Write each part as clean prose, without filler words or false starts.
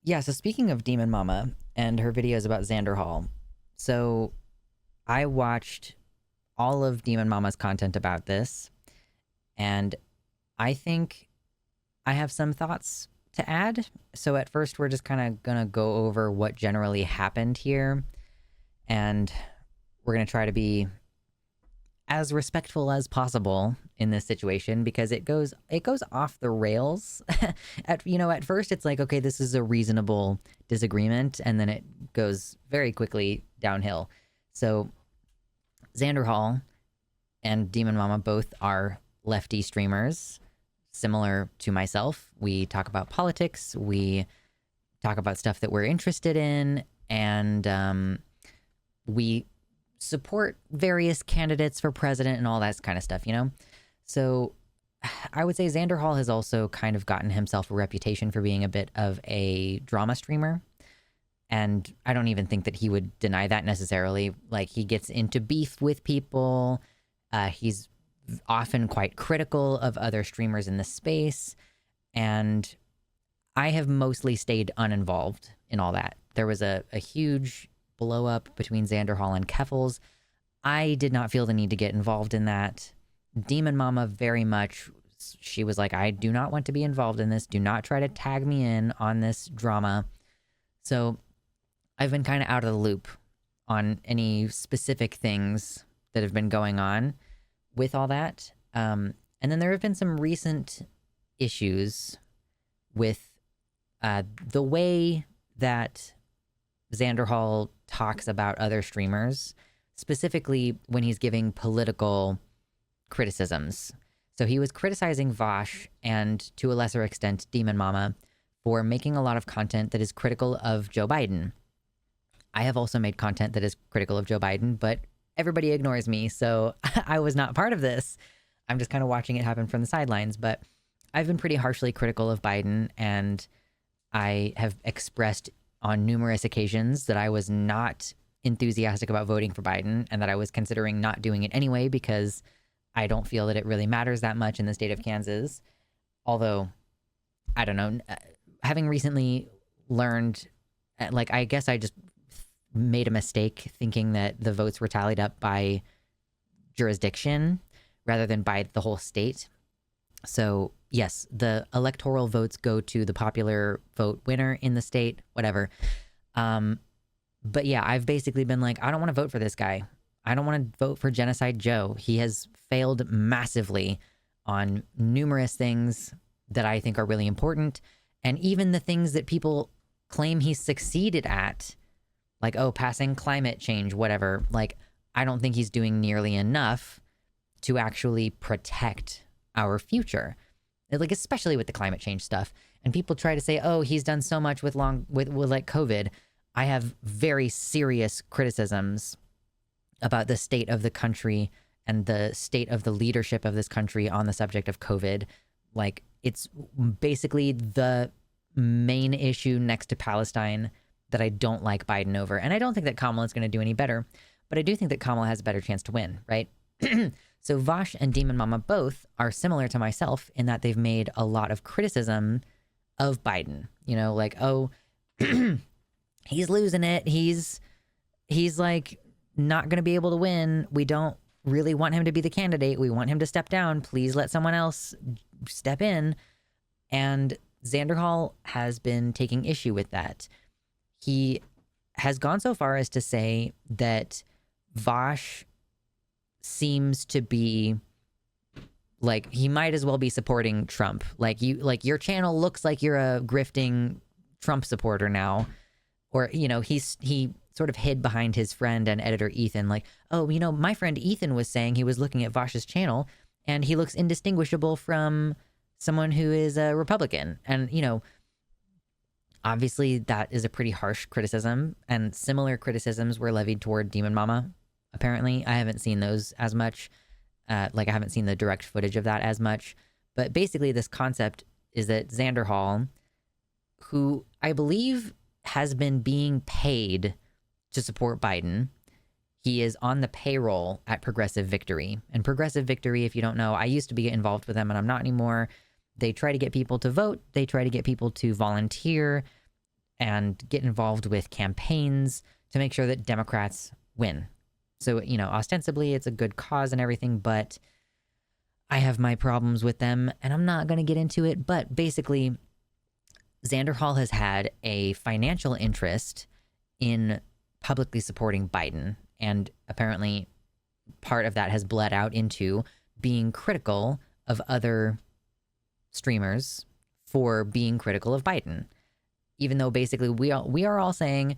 Yeah, so speaking of DemonMama and her videos about Xanderhal, so I watched all of DemonMama's content about this, and I think I have some thoughts to add. So at first, we're just kind of gonna go over what generally happened here, and we're gonna try to be as respectful as possible in this situation because it goes off the rails. At first it's like, okay, this is a reasonable disagreement, and then it goes very quickly downhill. So Xanderhal and DemonMama both are lefty streamers, similar to myself. We talk about politics, we talk about stuff that we're interested in, and we support various candidates for president and all that kind of stuff. So I would say Xanderhal has also kind of gotten himself a reputation for being a bit of a drama streamer. And I don't even think that he would deny that necessarily. Like, he gets into beef with people. He's often quite critical of other streamers in the space. And I have mostly stayed uninvolved in all that. There was a huge blow up between Xanderhal and Keffels. I did not feel the need to get involved in that. DemonMama very much, she was like, I do not want to be involved in this. Do not try to tag me in on this drama. So I've been kind of out of the loop on any specific things that have been going on with all that. And then there have been some recent issues with the way that Xanderhal talks about other streamers, specifically when he's giving political criticisms. So he was criticizing Vosh and, to a lesser extent, DemonMama for making a lot of content that is critical of Joe Biden. I have also made content that is critical of Joe Biden, but everybody ignores me, so I was not part of this. I'm just kind of watching it happen from the sidelines, but I've been pretty harshly critical of Biden, and I have expressed on numerous occasions that I was not enthusiastic about voting for Biden and that I was considering not doing it anyway because I don't feel that it really matters that much in the state of Kansas. Although, I don't know, having recently learned, I guess I just made a mistake thinking that the votes were tallied up by jurisdiction rather than by the whole state. So yes, the electoral votes go to the popular vote winner in the state, whatever. But yeah, I've basically been like, I don't want to vote for this guy. I don't want to vote for Genocide Joe. He has failed massively on numerous things that I think are really important. And even the things that people claim he's succeeded at, like, oh, passing climate change, whatever. Like, I don't think he's doing nearly enough to actually protect our future. Like, especially with the climate change stuff. And people try to say, oh, he's done so much with like COVID. I have very serious criticisms about the state of the country and the state of the leadership of this country on the subject of COVID. Like, it's basically the main issue next to Palestine that I don't like Biden over. And I don't think that Kamala is going to do any better, but I do think that Kamala has a better chance to win, right? So Vosh and DemonMama both are similar to myself in that they've made a lot of criticism of Biden. Like, oh, he's losing it. He's like not going to be able to win. We don't really want him to be the candidate. We want him to step down. Please let someone else step in. And Xanderhal has been taking issue with that. He has gone so far as to say that Vosh seems to be like, he might as well be supporting Trump. Like, your channel looks like you're a grifting Trump supporter now. Or, he sort of hid behind his friend and editor Ethan, like, oh, my friend Ethan was saying he was looking at Vosh's channel and he looks indistinguishable from someone who is a Republican. And, obviously that is a pretty harsh criticism, and similar criticisms were levied toward DemonMama. Apparently, I haven't seen those as much. I haven't seen the direct footage of that as much. But basically, this concept is that Xanderhal, who I believe has been being paid to support Biden, he is on the payroll at Progressive Victory. And Progressive Victory, if you don't know, I used to be involved with them and I'm not anymore. They try to get people to vote. They try to get people to volunteer. and get involved with campaigns to make sure that Democrats win. So, you know, ostensibly it's a good cause and everything, but I have my problems with them and I'm not going to get into it. But basically, Xanderhal has had a financial interest in publicly supporting Biden. And apparently part of that has bled out into being critical of other streamers for being critical of Biden. Even though basically we are all saying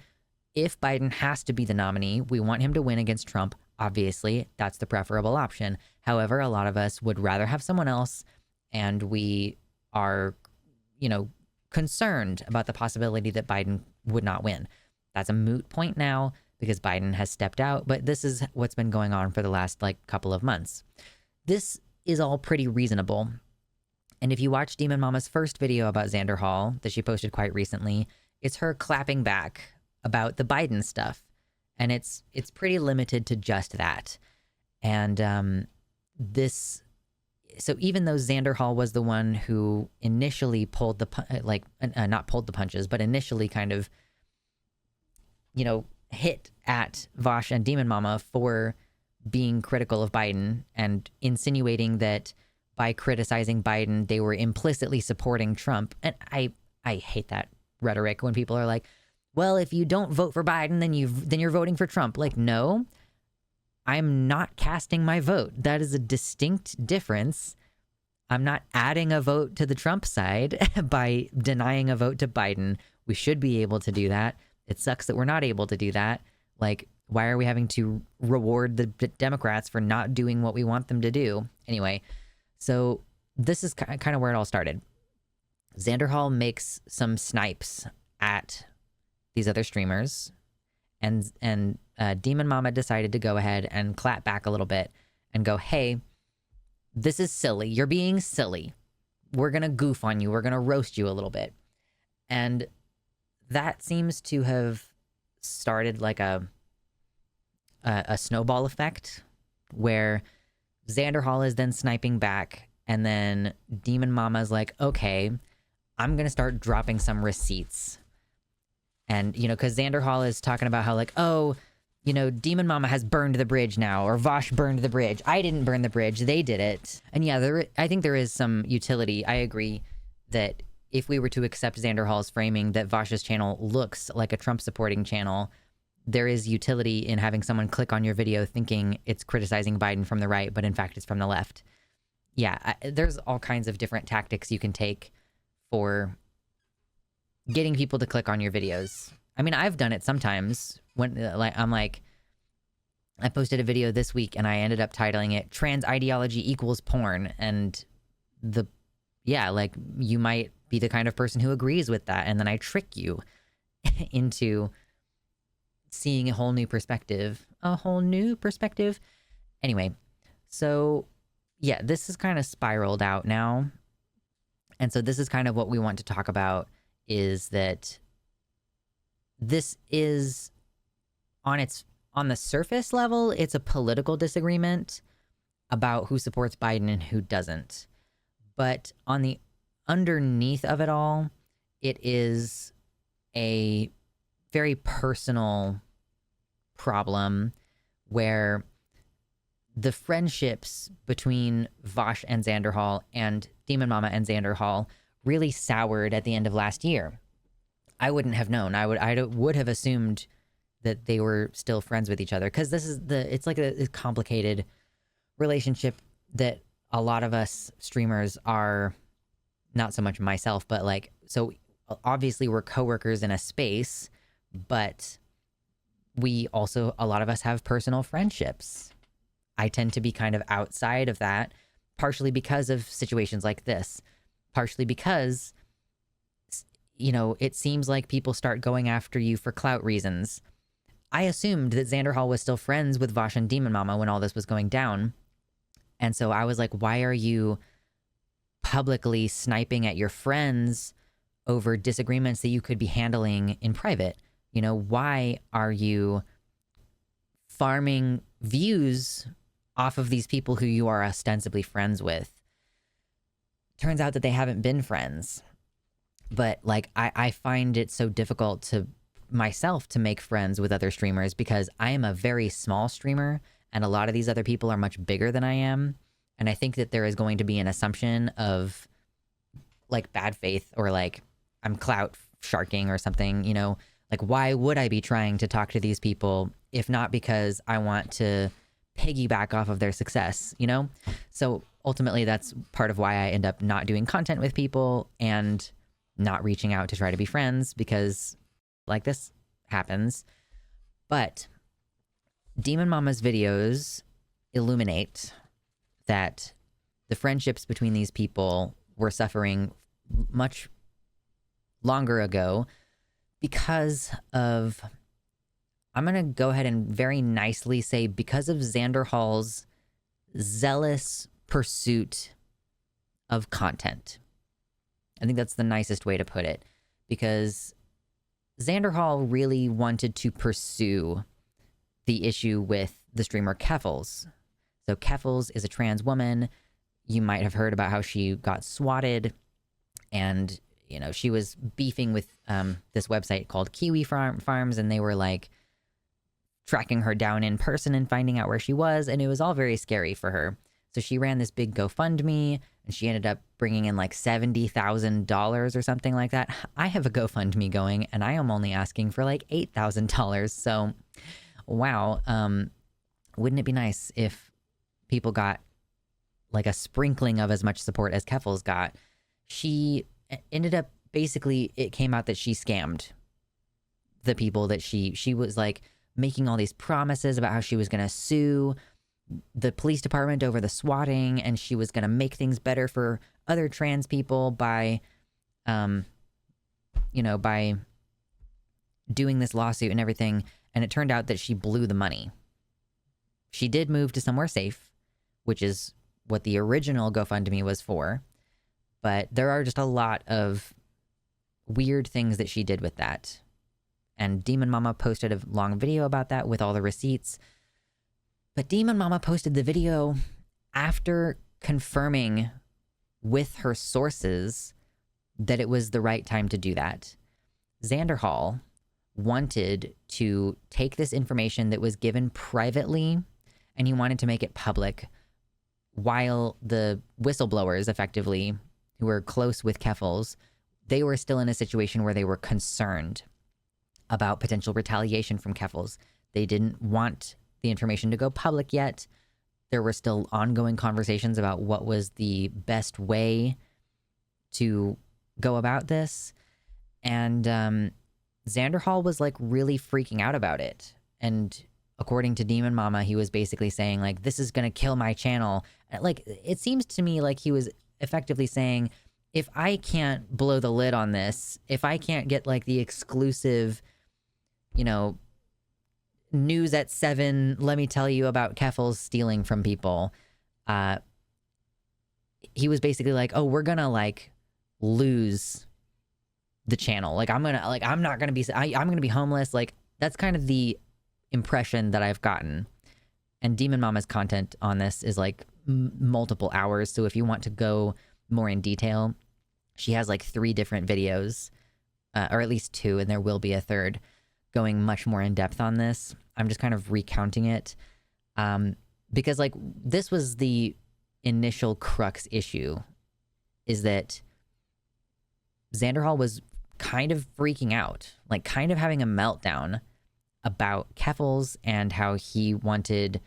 if Biden has to be the nominee, we want him to win against Trump. Obviously, that's the preferable option. However, a lot of us would rather have someone else, and we are, you know, concerned about the possibility that Biden would not win. That's a moot point now because Biden has stepped out, but this is what's been going on for the last couple of months. This is all pretty reasonable. And if you watch DemonMama's first video about Xanderhal that she posted quite recently, it's her clapping back about the Biden stuff. And it's pretty limited to just that. And so even though Xanderhal was the one who initially pulled not pulled the punches, but initially kind of, you know, hit at Vosh and DemonMama for being critical of Biden and insinuating that by criticizing Biden, they were implicitly supporting Trump. And I hate that rhetoric when people are like, well, if you don't vote for Biden, then you're voting for Trump. Like, no, I'm not casting my vote. That is a distinct difference. I'm not adding a vote to the Trump side by denying a vote to Biden. We should be able to do that. It sucks that we're not able to do that. Like, why are we having to reward the Democrats for not doing what we want them to do? Anyway, so this is kind of where it all started. Xanderhal makes some snipes at these other streamers, and DemonMama decided to go ahead and clap back a little bit and go, hey, this is silly. You're being silly. We're going to goof on you. We're going to roast you a little bit. And that seems to have started like a snowball effect where Xanderhal is then sniping back, and then DemonMama's like, okay, I'm going to start dropping some receipts. And, you know, because Xanderhal is talking about how like, oh, you know, DemonMama has burned the bridge now, or Vosh burned the bridge. I didn't burn the bridge. They did it. And yeah, I think there is some utility. I agree that if we were to accept Xanderhal's framing that Vosh's channel looks like a Trump-supporting channel, there is utility in having someone click on your video thinking it's criticizing Biden from the right, but in fact it's from the left. Yeah, there's all kinds of different tactics you can take for getting people to click on your videos. I mean, I've done it sometimes when I posted a video this week and I ended up titling it "Trans Ideology Equals Porn," and you might be the kind of person who agrees with that, and then I trick you into seeing a whole new perspective. Anyway, so yeah, this is kind of spiraled out now. And so this is kind of what we want to talk about, is that this is on the surface level, it's a political disagreement about who supports Biden and who doesn't. But on the underneath of it all, it is a very personal problem where the friendships between Vosh and Xanderhal and DemonMama and Xanderhal really soured at the end of last year. I wouldn't have known. I would have assumed that they were still friends with each other, because it's like a complicated relationship that a lot of us streamers are, not so much myself, but like, so obviously we're coworkers in a space, but we also, a lot of us have personal friendships. I tend to be kind of outside of that, partially because of situations like this, partially because, you know, it seems like people start going after you for clout reasons. I assumed that Xanderhal was still friends with Vosh and DemonMama when all this was going down. And so I was like, why are you publicly sniping at your friends over disagreements that you could be handling in private? You know, why are you farming views off of these people who you are ostensibly friends with? Turns out that they haven't been friends. But like, I find it so difficult to myself to make friends with other streamers because I am a very small streamer and a lot of these other people are much bigger than I am. And I think that there is going to be an assumption of like bad faith or like I'm clout sharking or something, you know, like why would I be trying to talk to these people if not because I want to piggyback off of their success, you know? So ultimately that's part of why I end up not doing content with people and not reaching out to try to be friends because like this happens. But DemonMama's videos illuminate that the friendships between these people were suffering much longer ago because of, I'm going to go ahead and very nicely say, because of Xanderhal's zealous pursuit of content. I think that's the nicest way to put it, because Xanderhal really wanted to pursue the issue with the streamer Keffals. So Keffals is a trans woman. You might have heard about how she got swatted and, you know, she was beefing with this website called Kiwi Farms, and they were like tracking her down in person and finding out where she was, and it was all very scary for her. So she ran this big GoFundMe, and she ended up bringing in like $70,000 or something like that. I have a GoFundMe going, and I am only asking for like $8,000. So, wow, wouldn't it be nice if people got like a sprinkling of as much support as Keffals got? She ended up, basically, it came out that she scammed the people that she was like making all these promises about how she was going to sue the police department over the swatting, and she was going to make things better for other trans people by, you know, by doing this lawsuit and everything. And it turned out that she blew the money. She did move to somewhere safe, which is what the original GoFundMe was for. But there are just a lot of weird things that she did with that. And DemonMama posted a long video about that with all the receipts. But DemonMama posted the video after confirming with her sources that it was the right time to do that. Xanderhal wanted to take this information that was given privately and he wanted to make it public, while the whistleblowers, effectively, who were close with Keffals, they were still in a situation where they were concerned about potential retaliation from Keffals. They didn't want the information to go public yet. There were still ongoing conversations about what was the best way to go about this. And Xanderhal was like really freaking out about it. And according to DemonMama, he was basically saying like, this is going to kill my channel. Like, it seems to me like he was effectively saying, if I can't blow the lid on this, if I can't get like the exclusive, you know, news at 7, let me tell you about Keffals stealing from people. He was basically like, oh, we're gonna like lose the channel. Like I'm not gonna be, I'm gonna be homeless. Like that's kind of the impression that I've gotten. And DemonMama's content on this is like multiple hours. So if you want to go more in detail, she has like 3 different videos, or at least 2, and there will be a third, going much more in depth on this. I'm just kind of recounting it because like this was the initial crux issue, is that Xanderhal was kind of freaking out, like kind of having a meltdown about Keffals and how he wanted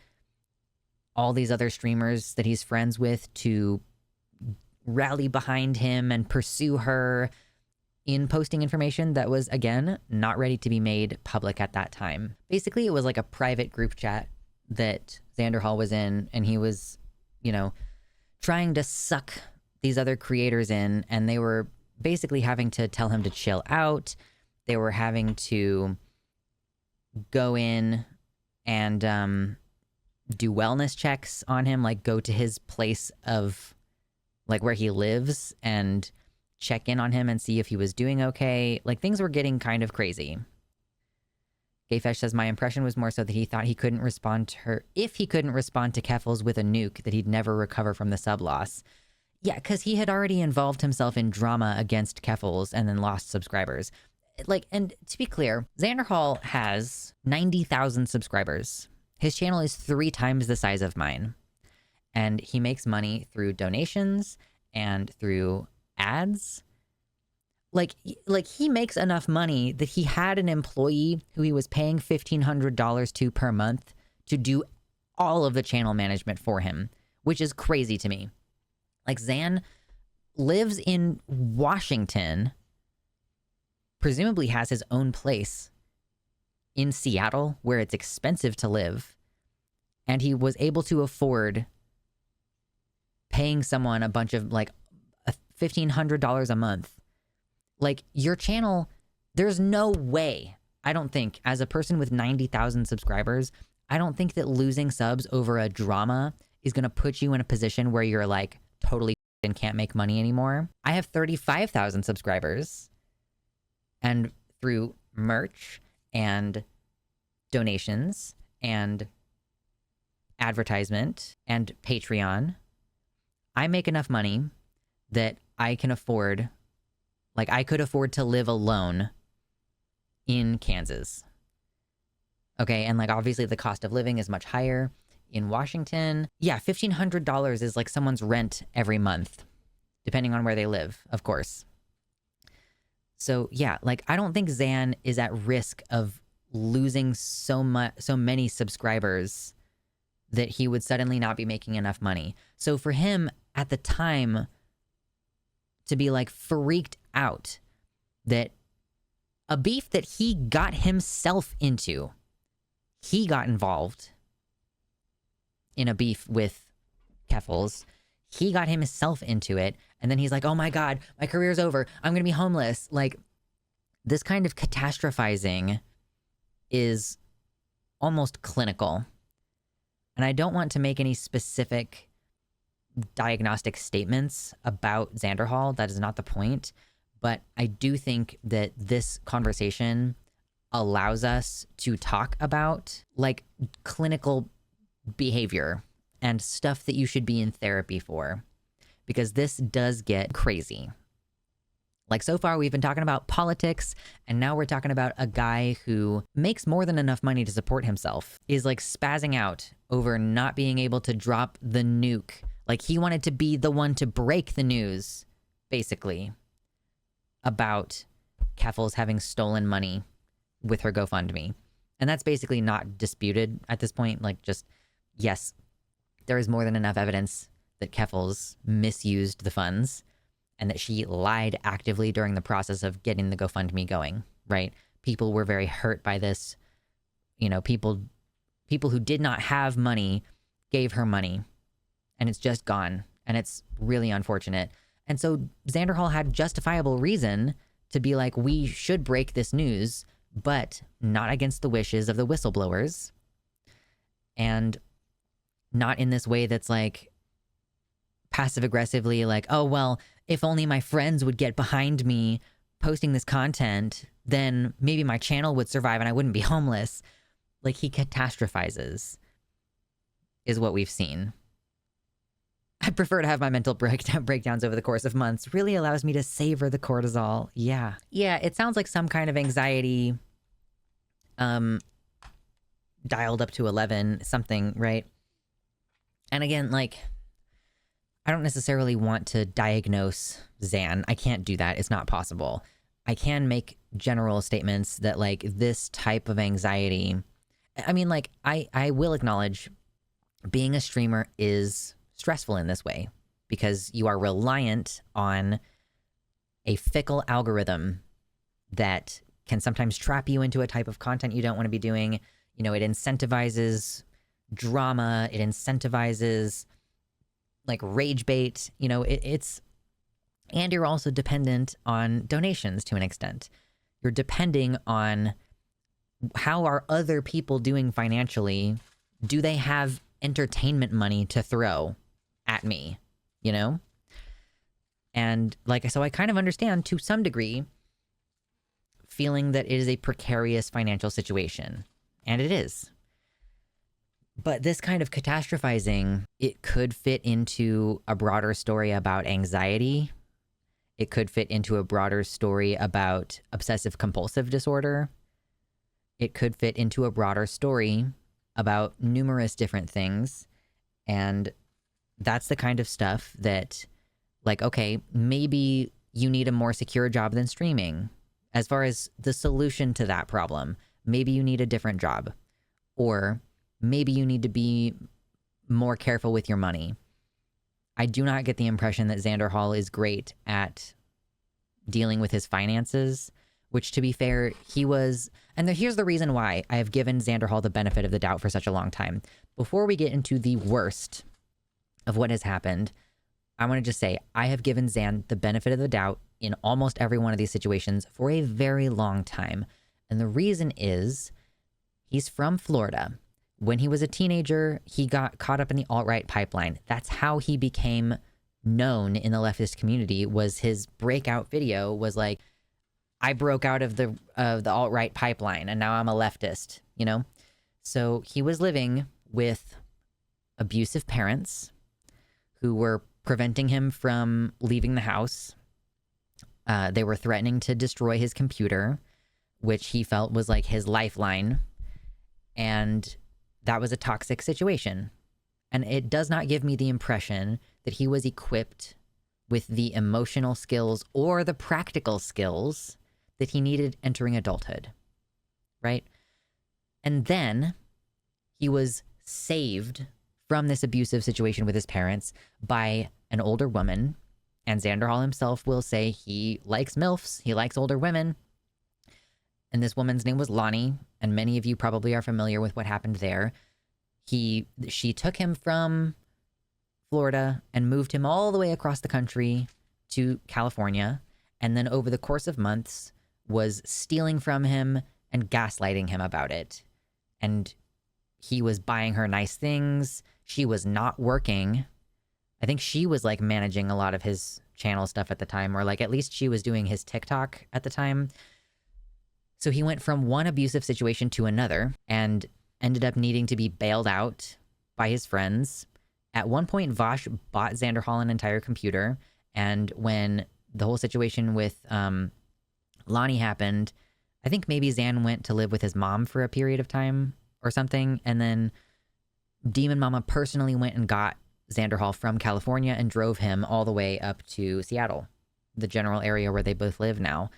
all these other streamers that he's friends with to rally behind him and pursue her in posting information that was, again, not ready to be made public at that time. Basically, it was like a private group chat that Xanderhal was in, and he was, you know, trying to suck these other creators in, and they were basically having to tell him to chill out. They were having to go in and do wellness checks on him, like go to his place of, like, where he lives and check in on him and see if he was doing okay. Like, things were getting kind of crazy. Gayfesh says, my impression was more so that he thought he couldn't respond to her. If he couldn't respond to Keffals with a nuke, that he'd never recover from the sub loss. Yeah, because he had already involved himself in drama against Keffals and then lost subscribers. Like, and to be clear, Xanderhal has 90,000 subscribers. His channel is 3 times the size of mine. And he makes money through donations and through ads. Like he makes enough money that he had an employee who he was paying $1,500 to per month to do all of the channel management for him, which is crazy to me. Like, Xan lives in Washington, presumably has his own place in Seattle where it's expensive to live, and he was able to afford paying someone a bunch of, like, $1,500 a month. Like, your channel, there's no way, I don't think, as a person with 90,000 subscribers, I don't think that losing subs over a drama is going to put you in a position where you're, like, totally and can't make money anymore. I have 35,000 subscribers, and through merch and donations and advertisement and Patreon, I make enough money that I can afford, like, I could afford to live alone in Kansas. Okay, and, like, obviously the cost of living is much higher in Washington. Yeah, $1,500 is like someone's rent every month, depending on where they live, of course. So yeah, like, I don't think Xan is at risk of losing so many subscribers that he would suddenly not be making enough money. So for him at the time to be, like, freaked out that a beef that he got himself into, he got involved in a beef with Keffals. He got himself into it. And then he's like, oh my God, my career's over. I'm going to be homeless. Like, this kind of catastrophizing is almost clinical. And I don't want to make any specific diagnostic statements about Xanderhal. That is not the point. But I do think that this conversation allows us to talk about, like, clinical behavior and stuff that you should be in therapy for, because this does get crazy. Like, so far we've been talking about politics, and now we're talking about a guy who makes more than enough money to support himself, is, like, spazzing out over not being able to drop the nuke. Like, he wanted to be the one to break the news, basically, about Keffals having stolen money with her GoFundMe. And that's basically not disputed at this point. Like, just, yes, there is more than enough evidence that Keffals misused the funds and that she lied actively during the process of getting the GoFundMe going, right? People were very hurt by this. You know, people who did not have money gave her money, and it's just gone. And it's really unfortunate. And so Xanderhal had justifiable reason to be like, we should break this news, but not against the wishes of the whistleblowers. And not in this way that's, like, passive aggressively like, oh, well, if only my friends would get behind me posting this content, then maybe my channel would survive and I wouldn't be homeless. Like, he catastrophizes is what we've seen. I prefer to have my mental breakdowns over the course of months. Really allows me to savor the cortisol. Yeah. Yeah, it sounds like some kind of anxiety dialed up to 11, something, right? And again, like, I don't necessarily want to diagnose Xan. I can't do that. It's not possible. I can make general statements that, like, this type of anxiety, I mean, like, I will acknowledge being a streamer is stressful in this way because you are reliant on a fickle algorithm that can sometimes trap you into a type of content you don't want to be doing. You know, it incentivizes drama. It incentivizes, like, rage bait. You know, it's, and you're also dependent on donations to an extent. You're depending on how are other people doing financially? Do they have entertainment money to throw at me, you know? And, like, so I kind of understand to some degree feeling that it is a precarious financial situation. And it is. But this kind of catastrophizing, it could fit into a broader story about anxiety. It could fit into a broader story about obsessive compulsive disorder. It could fit into a broader story about numerous different things. And that's the kind of stuff that, like, okay, maybe you need a more secure job than streaming. As far as the solution to that problem, maybe you need a different job. Or maybe you need to be more careful with your money. I do not get the impression that Xanderhal is great at dealing with his finances, which, to be fair, he was. And here's the reason why I have given Xanderhal the benefit of the doubt for such a long time. Before we get into the worst of what has happened, I want to just say I have given Xan the benefit of the doubt in almost every one of these situations for a very long time. And the reason is he's from Florida. When he was a teenager, he got caught up in the alt-right pipeline. That's how he became known in the leftist community. Was his breakout video was like, I broke out of the alt-right pipeline and now I'm a leftist, you know? So he was living with abusive parents who were preventing him from leaving the house. They were threatening to destroy his computer, which he felt was like his lifeline. And that was a toxic situation. And it does not give me the impression that he was equipped with the emotional skills or the practical skills that he needed entering adulthood, right? And then he was saved from this abusive situation with his parents by an older woman. And Xanderhal himself will say he likes MILFs, he likes older women. And this woman's name was Lonnie, and many of you probably are familiar with what happened there. She took him from Florida and moved him all the way across the country to California, and then over the course of months was stealing from him and gaslighting him about it. And he was buying her nice things. She was not working. I think she was like managing a lot of his channel stuff at the time, or like at least she was doing his TikTok at the time. So he went from one abusive situation to another and ended up needing to be bailed out by his friends. At one point, Vosh bought Xanderhal an entire computer. And when the whole situation with Lonnie happened, I think maybe Xan went to live with his mom for a period of time or something. And then DemonMama personally went and got Xanderhal from California and drove him all the way up to Seattle, the general area where they both live now.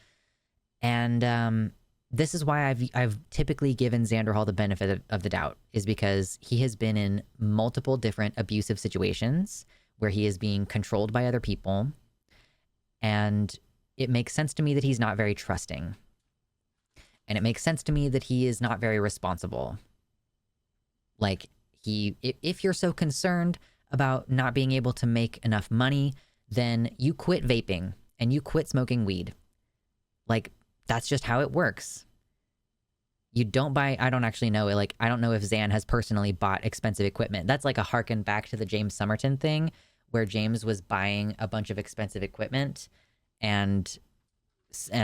And this is why I've typically given Xanderhal the benefit of the doubt, is because he has been in multiple different abusive situations where he is being controlled by other people. And it makes sense to me that he's not very trusting. And it makes sense to me that he is not very responsible. Like, if you're so concerned about not being able to make enough money, then you quit vaping and you quit smoking weed. Like, that's just how it works. You don't buy, I don't actually know, like, I don't know if Xan has personally bought expensive equipment. That's like a harken back to the James Somerton thing, where James was buying a bunch of expensive equipment and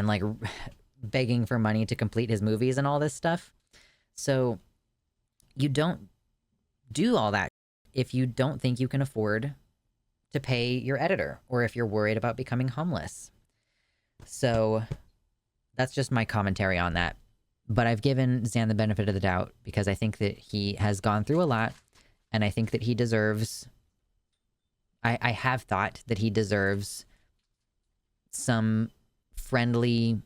like begging for money to complete his movies and all this stuff. So you don't do all that if you don't think you can afford to pay your editor, or if you're worried about becoming homeless. So that's just my commentary on that. But I've given Xan the benefit of the doubt because I think that he has gone through a lot, and I think that he deserves... I have thought that he deserves some friendly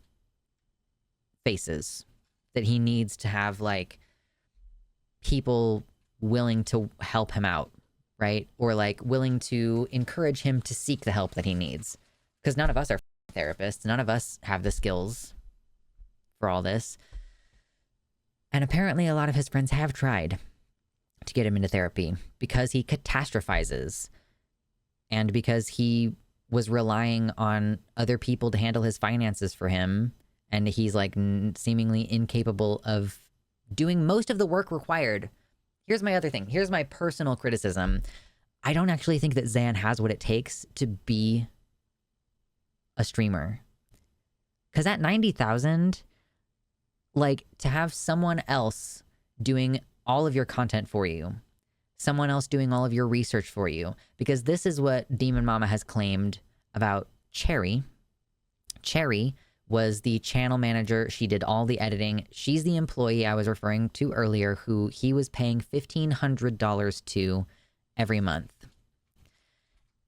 faces, that he needs to have, like, people willing to help him out, right? Or, like, willing to encourage him to seek the help that he needs. Because none of us are therapists. None of us have the skills for all this. And apparently a lot of his friends have tried to get him into therapy because he catastrophizes and because he was relying on other people to handle his finances for him. And he's like seemingly incapable of doing most of the work required. Here's my other thing. Here's my personal criticism. I don't actually think that Xan has what it takes to be a streamer. Because at 90,000, like, to have someone else doing all of your content for you. Someone else doing all of your research for you. Because this is what DemonMama has claimed about Cherry. Cherry was the channel manager. She did all the editing. She's the employee I was referring to earlier who he was paying $1,500 to every month.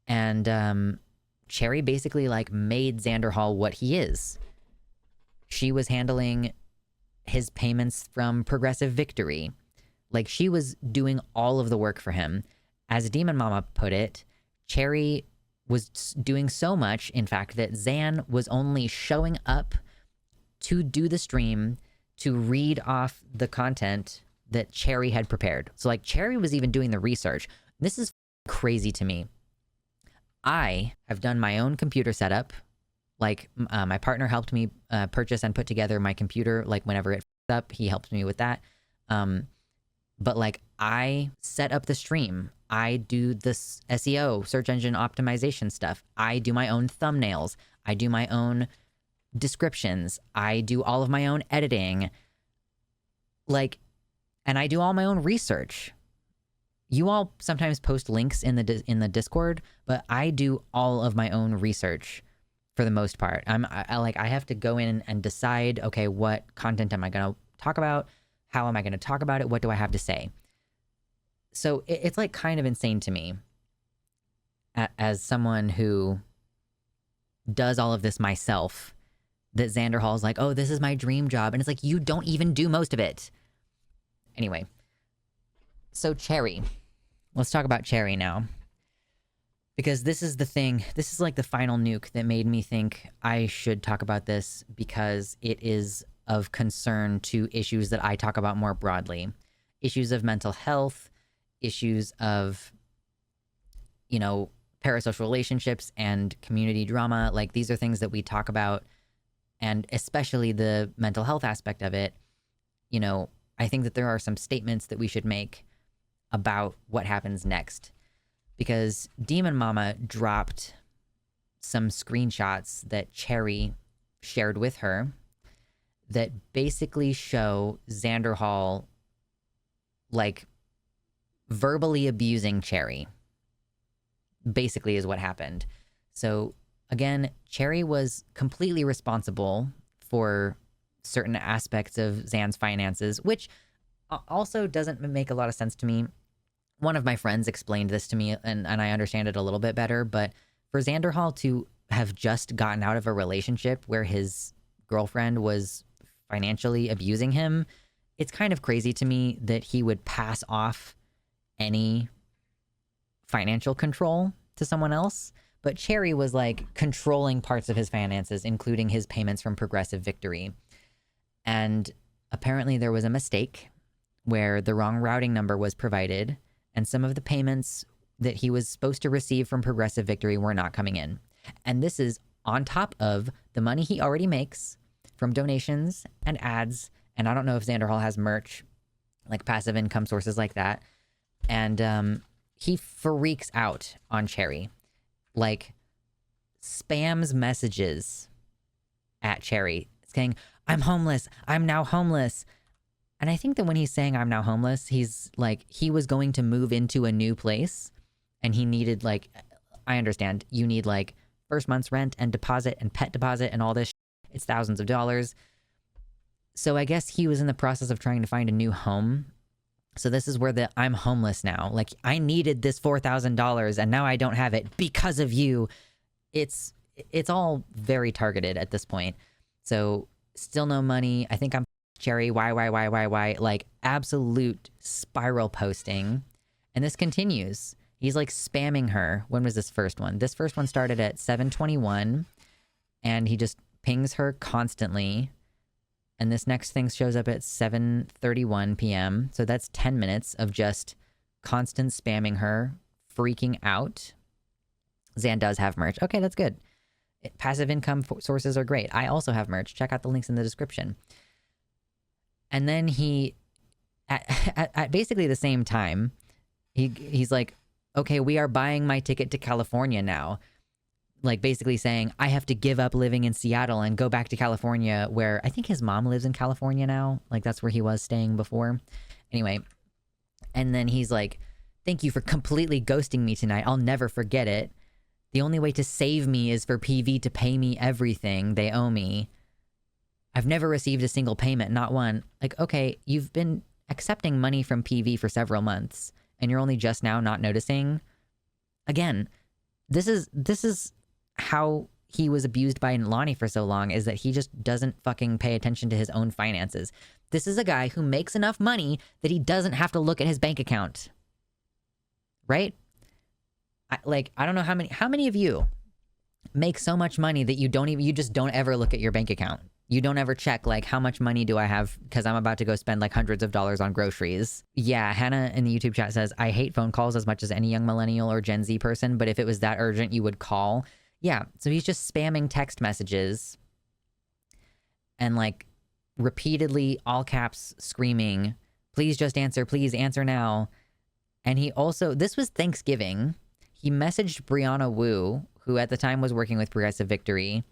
And Cherry basically like made Xanderhal what he is. She was handling his payments from Progressive Victory. Like, she was doing all of the work for him. As DemonMama put it, Cherry was doing so much, in fact, that Xan was only showing up to do the stream to read off the content that Cherry had prepared. So, like, Cherry was even doing the research. This is crazy to me. I have done my own computer setup. Like, my partner helped me purchase and put together my computer. Like, whenever it f***ed up, he helped me with that. But, like, I set up the stream. I do this SEO, search engine optimization stuff. I do my own thumbnails. I do my own descriptions. I do all of my own editing. Like, and I do all my own research. You all sometimes post links in the Discord, but I do all of my own research for the most part. I have to go in and decide, okay, what content am I going to talk about? How am I going to talk about it? What do I have to say? So it's like kind of insane to me as someone who does all of this myself, that Xanderhal is like, oh, this is my dream job. And it's like, you don't even do most of it. Anyway, so Cherry. Let's talk about Cherry now. Because this is the thing, this is like the final nuke that made me think I should talk about this, because it is of concern to issues that I talk about more broadly. Issues of mental health, issues of, you know, parasocial relationships and community drama. Like, these are things that we talk about, and especially the mental health aspect of it. You know, I think that there are some statements that we should make about what happens next. Because DemonMama dropped some screenshots that Cherry shared with her that basically show Xanderhal, like, verbally abusing Cherry. Basically is what happened. So, again, Cherry was completely responsible for certain aspects of Xan's finances, which also doesn't make a lot of sense to me. One of my friends explained this to me, and I understand it a little bit better, but for Xanderhal to have just gotten out of a relationship where his girlfriend was financially abusing him, it's kind of crazy to me that he would pass off any financial control to someone else. But Cherry was, like, controlling parts of his finances, including his payments from Progressive Victory. And apparently there was a mistake where the wrong routing number was provided, and some of the payments that he was supposed to receive from Progressive Victory were not coming in. And this is on top of the money he already makes from donations and ads. And I don't know if Xanderhal has merch, like passive income sources like that. And he freaks out on Cherry. Like, spams messages at Cherry saying, I'm homeless. I'm now homeless. And I think that when he's saying I'm now homeless, he's like, he was going to move into a new place, and he needed, like, I understand, you need, like, first month's rent and deposit and pet deposit and all this shit. It's thousands of dollars. So I guess he was in the process of trying to find a new home. So this is where the I'm homeless now. Like, I needed this $4,000 and now I don't have it because of you. It's all very targeted at this point. So still no money. I think I'm Cherry, why, like, absolute spiral posting. And this continues. He's, like, spamming her. When was this first one? This first one started at 7:21, and he just pings her constantly. And this next thing shows up at 7:31 p.m. So that's 10 minutes of just constant spamming her, freaking out. Xan does have merch. Okay, that's good. Passive income sources are great. I also have merch. Check out the links in the description. And then he, at basically the same time, he's like, okay, we are buying my ticket to California now. Like, basically saying, I have to give up living in Seattle and go back to California, where I think his mom lives in California now. Like, that's where he was staying before. Anyway, And then he's like, thank you for completely ghosting me tonight. I'll never forget it. The only way to save me is for PV to pay me everything they owe me. I've never received a single payment, not one. Like, okay, you've been accepting money from PV for several months and you're only just now not noticing. Again, this is how he was abused by Lonnie for so long, is that he just doesn't fucking pay attention to his own finances. This is a guy who makes enough money that he doesn't have to look at his bank account. Right? I don't know how many of you make so much money that you just don't ever look at your bank account. You don't ever check, like, how much money do I have because I'm about to go spend, like, hundreds of dollars on groceries. Yeah, Hannah in the YouTube chat says, I hate phone calls as much as any young millennial or Gen Z person, but if it was that urgent, you would call. Yeah, so he's just spamming text messages and, like, repeatedly, all caps, screaming, please just answer, please answer now. And he also, this was Thanksgiving, he messaged Brianna Wu, who at the time was working with Progressive Victory,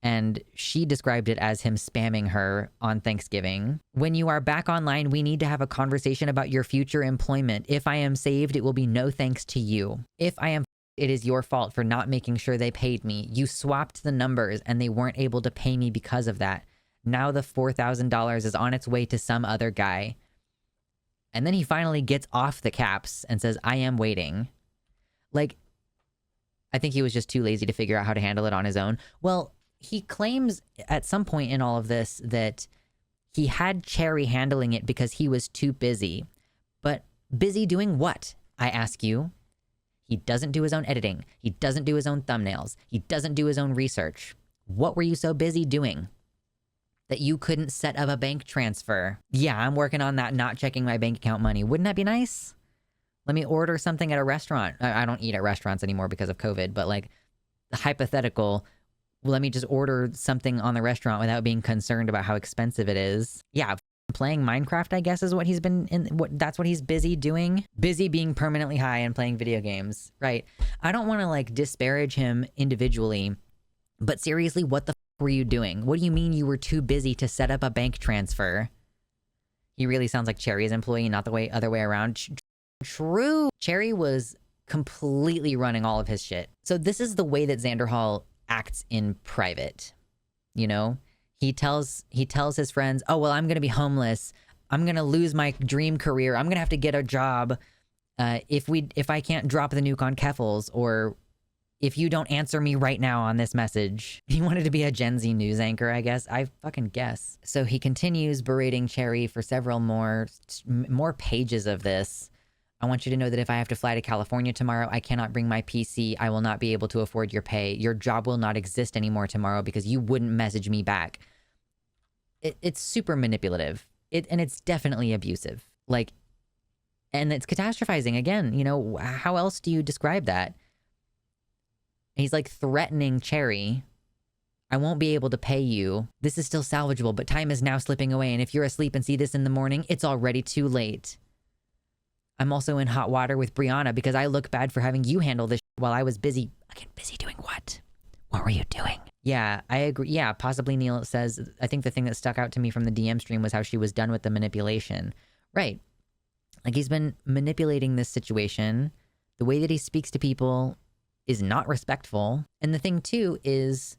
and she described it as him spamming her on Thanksgiving. When you are back online, we need to have a conversation about your future employment. If I am saved, it will be no thanks to you. If I am, it is your fault for not making sure they paid me. You swapped the numbers and they weren't able to pay me because of that. Now the $4,000 is on its way to some other guy. And then he finally gets off the caps and says, I am waiting. Like, I think he was just too lazy to figure out how to handle it on his own. Well, he claims at some point in all of this that he had Cherry handling it because he was too busy. But busy doing what, I ask you? He doesn't do his own editing. He doesn't do his own thumbnails. He doesn't do his own research. What were you so busy doing that you couldn't set up a bank transfer? Yeah, I'm working on that, not checking my bank account money. Wouldn't that be nice? Let me order something at a restaurant. I don't eat at restaurants anymore because of COVID, but like the hypothetical, let me just order something on the restaurant without being concerned about how expensive it is. Yeah, playing Minecraft, I guess, is what he's been in. That's what he's busy doing. Busy being permanently high and playing video games, right? I don't want to like disparage him individually, but seriously, what the were you doing? What do you mean you were too busy to set up a bank transfer? He really sounds like Cherry's employee, not the other way around. True. Cherry was completely running all of his shit. So this is the way that Xanderhal acts in private. You know, he tells his friends, oh, well, I'm going to be homeless. I'm going to lose my dream career. I'm going to have to get a job if I can't drop the nuke on Keffels, or if you don't answer me right now on this message. He wanted to be a Gen Z news anchor, I guess. I fucking guess. So he continues berating Cherry for several more pages of this. I want you to know that if I have to fly to California tomorrow, I cannot bring my PC. I will not be able to afford your pay. Your job will not exist anymore tomorrow because you wouldn't message me back. It's super manipulative. And it's definitely abusive. Like, and it's catastrophizing. Again, you know, how else do you describe that? He's like threatening Cherry. I won't be able to pay you. This is still salvageable, but time is now slipping away. And if you're asleep and see this in the morning, it's already too late. I'm also in hot water with Brianna because I look bad for having you handle this while I was busy. Again, busy doing what? What were you doing? Yeah, I agree. Yeah, possibly Neil says, I think the thing that stuck out to me from the DM stream was how she was done with the manipulation. Right. Like, he's been manipulating this situation. The way that he speaks to people is not respectful. And the thing too is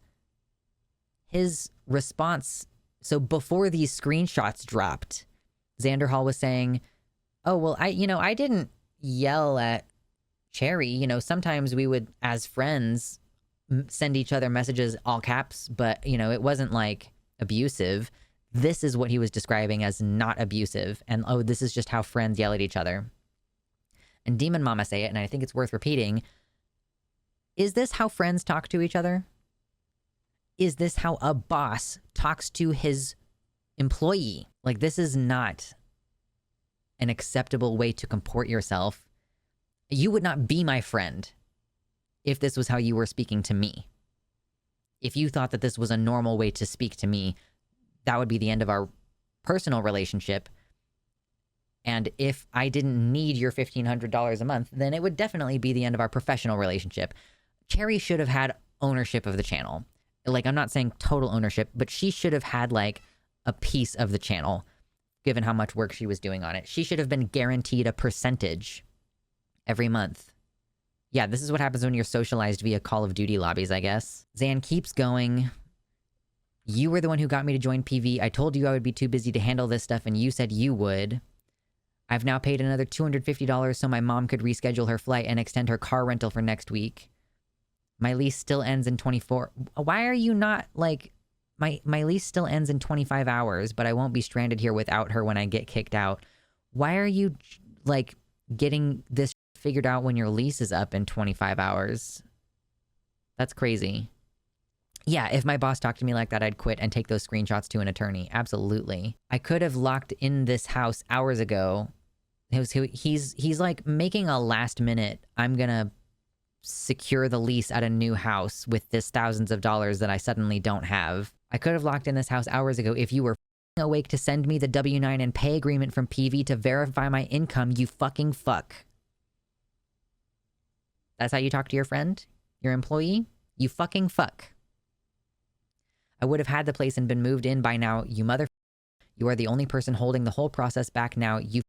his response. So before these screenshots dropped, Xanderhal was saying, oh, well, I didn't yell at Cherry. You know, sometimes we would, as friends, send each other messages, all caps, but, you know, it wasn't like abusive. This is what he was describing as not abusive. And, oh, this is just how friends yell at each other. And DemonMama say it, and I think it's worth repeating. Is this how friends talk to each other? Is this how a boss talks to his employee? Like, this is not an acceptable way to comport yourself. You would not be my friend if this was how you were speaking to me. If you thought that this was a normal way to speak to me, that would be the end of our personal relationship. And if I didn't need your $1,500 a month, then it would definitely be the end of our professional relationship. Cherry should have had ownership of the channel. Like, I'm not saying total ownership, but she should have had, like, a piece of the channel. given how much work she was doing on it. She should have been guaranteed a percentage every month. Yeah, this is what happens when you're socialized via Call of Duty lobbies, I guess. Xan keeps going. You were the one who got me to join PV. I told you I would be too busy to handle this stuff, and you said you would. I've now paid another $250 so my mom could reschedule her flight and extend her car rental for next week. My lease still ends in 24... Why are you not, like... My lease still ends in 25 hours, but I won't be stranded here without her when I get kicked out. Why are you, like, getting this figured out when your lease is up in 25 hours? That's crazy. Yeah, if my boss talked to me like that, I'd quit and take those screenshots to an attorney. Absolutely. I could have locked in this house hours ago. He's like making a last minute, I'm gonna secure the lease at a new house with this thousands of dollars that I suddenly don't have. I could have locked in this house hours ago if you were awake to send me the W-9 and pay agreement from PV to verify my income, you fucking fuck. That's how you talk to your friend? Your employee? You fucking fuck. I would have had the place and been moved in by now, you mother... You are the only person holding the whole process back now, you...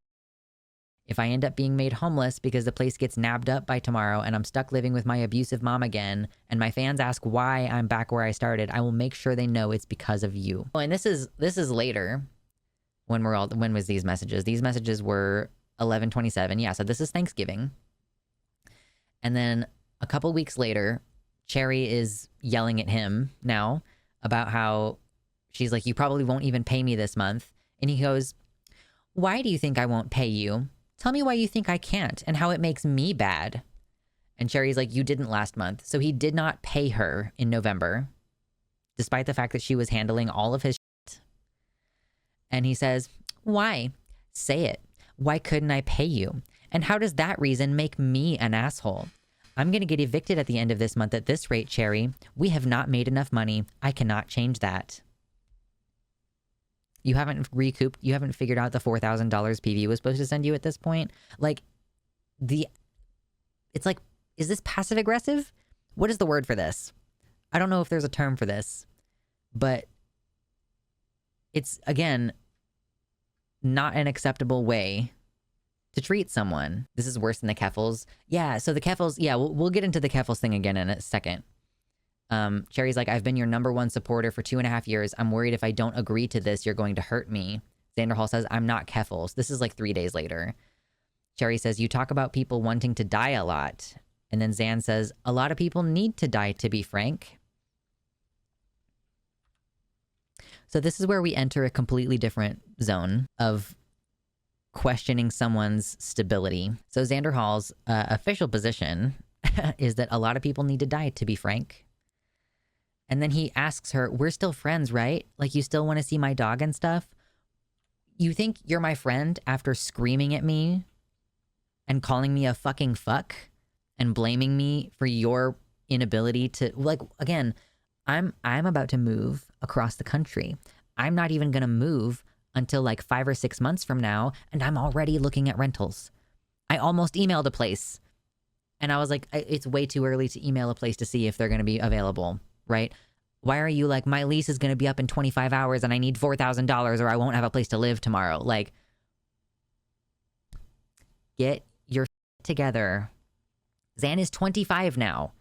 If I end up being made homeless because the place gets nabbed up by tomorrow and I'm stuck living with my abusive mom again, and my fans ask why I'm back where I started, I will make sure they know it's because of you. Oh, and this is later. When was these messages? These messages were 11/27. Yeah, so this is Thanksgiving. And then a couple weeks later, Cherry is yelling at him now about how she's like, you probably won't even pay me this month. And he goes, why do you think I won't pay you? Tell me why you think I can't and how it makes me bad. And Cherry's like, you didn't last month. So he did not pay her in November, despite the fact that she was handling all of his shit. And he says, why? Say it. Why couldn't I pay you? And how does that reason make me an asshole? I'm going to get evicted at the end of this month at this rate, Cherry. We have not made enough money. I cannot change that. You haven't recouped, you haven't figured out the $4,000 PV was supposed to send you at this point. Like, it's like, is this passive aggressive? What is the word for this? I don't know if there's a term for this, but it's, again, not an acceptable way to treat someone. This is worse than the Keffels. Yeah, so the Keffels, yeah, we'll get into the Keffels thing again in a second. Cherry's like, I've been your #1 supporter for 2.5 years. I'm worried if I don't agree to this, you're going to hurt me. Xanderhal says, I'm not Keffels. This is like 3 days later. Cherry says, you talk about people wanting to die a lot. And then Xan says, a lot of people need to die, to be frank. So this is where we enter a completely different zone of questioning someone's stability. So Xanderhal's official position is that a lot of people need to die, to be frank. And then he asks her, we're still friends, right? Like, you still want to see my dog and stuff? You think you're my friend after screaming at me and calling me a fucking fuck and blaming me for your inability to, like, again, I'm about to move across the country. I'm not even going to move until like 5 or 6 months from now, and I'm already looking at rentals. I almost emailed a place, and I was like, it's way too early to email a place to see if they're going to be available. Right? Why are you like, my lease is going to be up in 25 hours and I need $4,000 or I won't have a place to live tomorrow? Like, get your shit together. Xan is 25 now.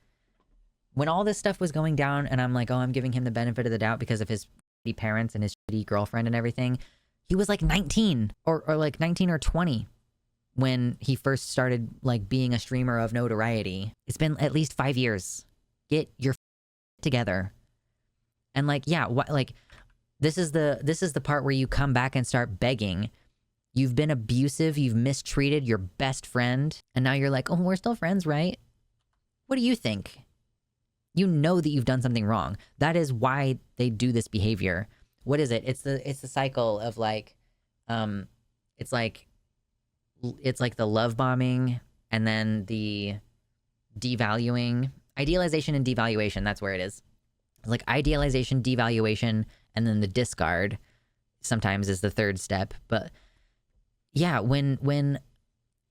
When all this stuff was going down and I'm like, oh, I'm giving him the benefit of the doubt because of his shitty parents and his shitty girlfriend and everything, he was like 19 or like 19 or 20 when he first started like being a streamer of notoriety. It's been at least 5 years. Get your together. And like, yeah, like this is the part where you come back and start begging. You've been abusive, you've mistreated your best friend, and now you're like, oh, we're still friends, right? What do you think? You know that you've done something wrong. That is why they do this behavior. What is it? It's the cycle of like, it's like the love bombing and then the devaluing. Idealization and devaluation, that's where it is. Like idealization, devaluation, and then the discard sometimes is the third step. But yeah, when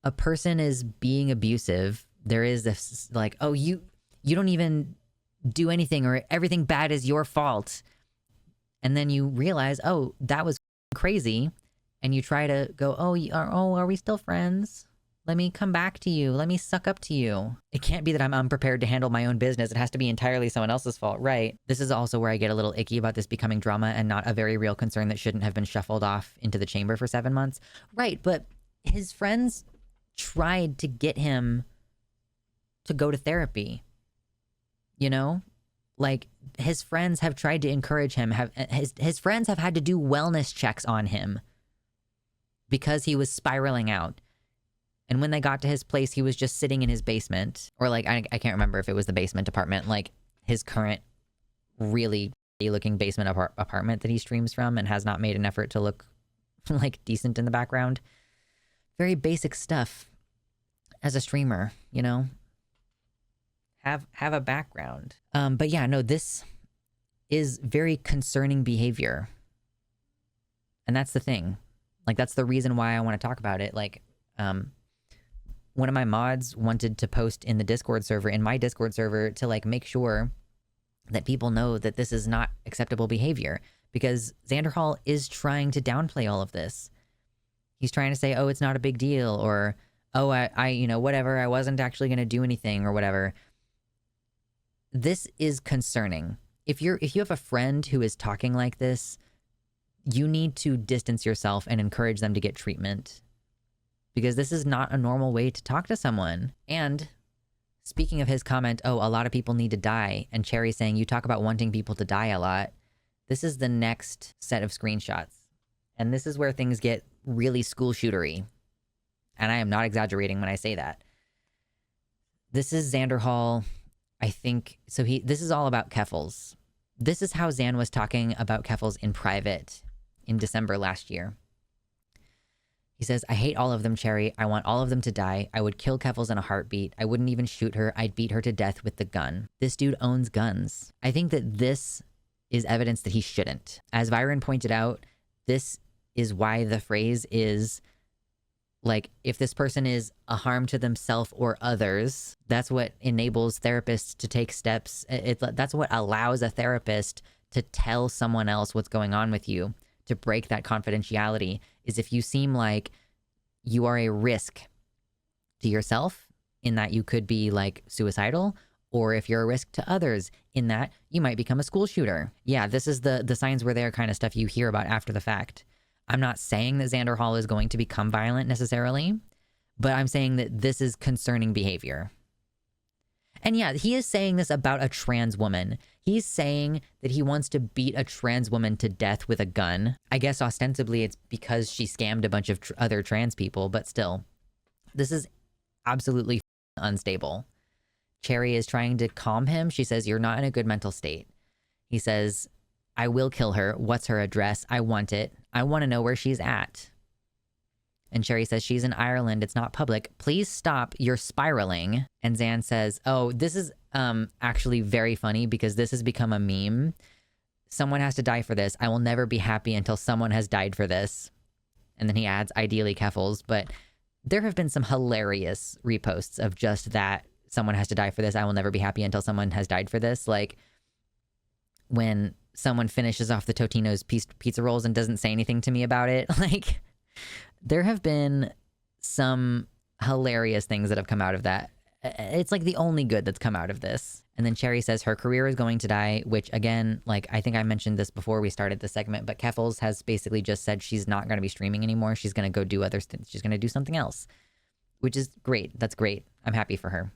a person is being abusive, there is this like, oh, you don't even do anything or everything bad is your fault. And then you realize, oh, that was crazy. and you try to go, are we still friends? Let me come back to you. Let me suck up to you. It can't be that I'm unprepared to handle my own business. It has to be entirely someone else's fault, right? This is also where I get a little icky about this becoming drama and not a very real concern that shouldn't have been shuffled off into the chamber for 7 months. Right, but his friends tried to get him to go to therapy. You know? Like, his friends have tried to encourage him. His friends have had to do wellness checks on him because he was spiraling out. And when they got to his place, he was just sitting in his basement. Or, like, I can't remember if it was the basement apartment. Like, his current really looking basement apartment that he streams from and has not made an effort to look, like, decent in the background. Very basic stuff as a streamer, you know? Have a background. But yeah, no, this is very concerning behavior. And that's the thing. Like, that's the reason why I want to talk about it. Like, one of my mods wanted to post in the Discord server, in my Discord server, to like make sure that people know that this is not acceptable behavior, because Xanderhal is trying to downplay all of this. He's trying to say, oh, it's not a big deal, or, oh, I you know, whatever, I wasn't actually going to do anything, or whatever. This is concerning. If you have a friend who is talking like this, you need to distance yourself and encourage them to get treatment. Because this is not a normal way to talk to someone. And speaking of his comment, oh, a lot of people need to die, and Cherry saying, you talk about wanting people to die a lot. This is the next set of screenshots. And this is where things get really school shootery. And I am not exaggerating when I say that. This is Xanderhal, I think. So this is all about Keffals. This is how Xan was talking about Keffals in private in December last year. He says, I hate all of them, Cherry. I want all of them to die. I would kill Keffals in a heartbeat. I wouldn't even shoot her. I'd beat her to death with the gun. This dude owns guns. I think that this is evidence that he shouldn't. As Viren pointed out, this is why the phrase is, like, if this person is a harm to themselves or others, that's what enables therapists to take steps. That's what allows a therapist to tell someone else what's going on with you, to break that confidentiality, is if you seem like you are a risk to yourself in that you could be like suicidal, or if you're a risk to others in that you might become a school shooter. Yeah, this is the signs were there kind of stuff you hear about after the fact. I'm not saying that Xanderhal is going to become violent necessarily, but I'm saying that this is concerning behavior. And yeah, he is saying this about a trans woman. He's saying that he wants to beat a trans woman to death with a gun. I guess ostensibly it's because she scammed a bunch of other trans people, but still, this is absolutely unstable. Cherry is trying to calm him. She says, you're not in a good mental state. He says, I will kill her. What's her address? I want it. I want to know where she's at. And Cherry says, she's in Ireland. It's not public. Please stop. You're spiraling. And Xan says, oh, this is actually very funny because this has become a meme. Someone has to die for this. I will never be happy until someone has died for this. And then he adds, ideally Keffals. But there have been some hilarious reposts of just that. Someone has to die for this. I will never be happy until someone has died for this. Like when someone finishes off the Totino's pizza rolls and doesn't say anything to me about it. Like, there have been some hilarious things that have come out of that. It's like the only good that's come out of this. And then Cherry says her career is going to die, which again, like, I think I mentioned this before we started the segment, but Keffals has basically just said she's not going to be streaming anymore. She's going to go do other things. She's going to do something else, which is great. That's great. I'm happy for her.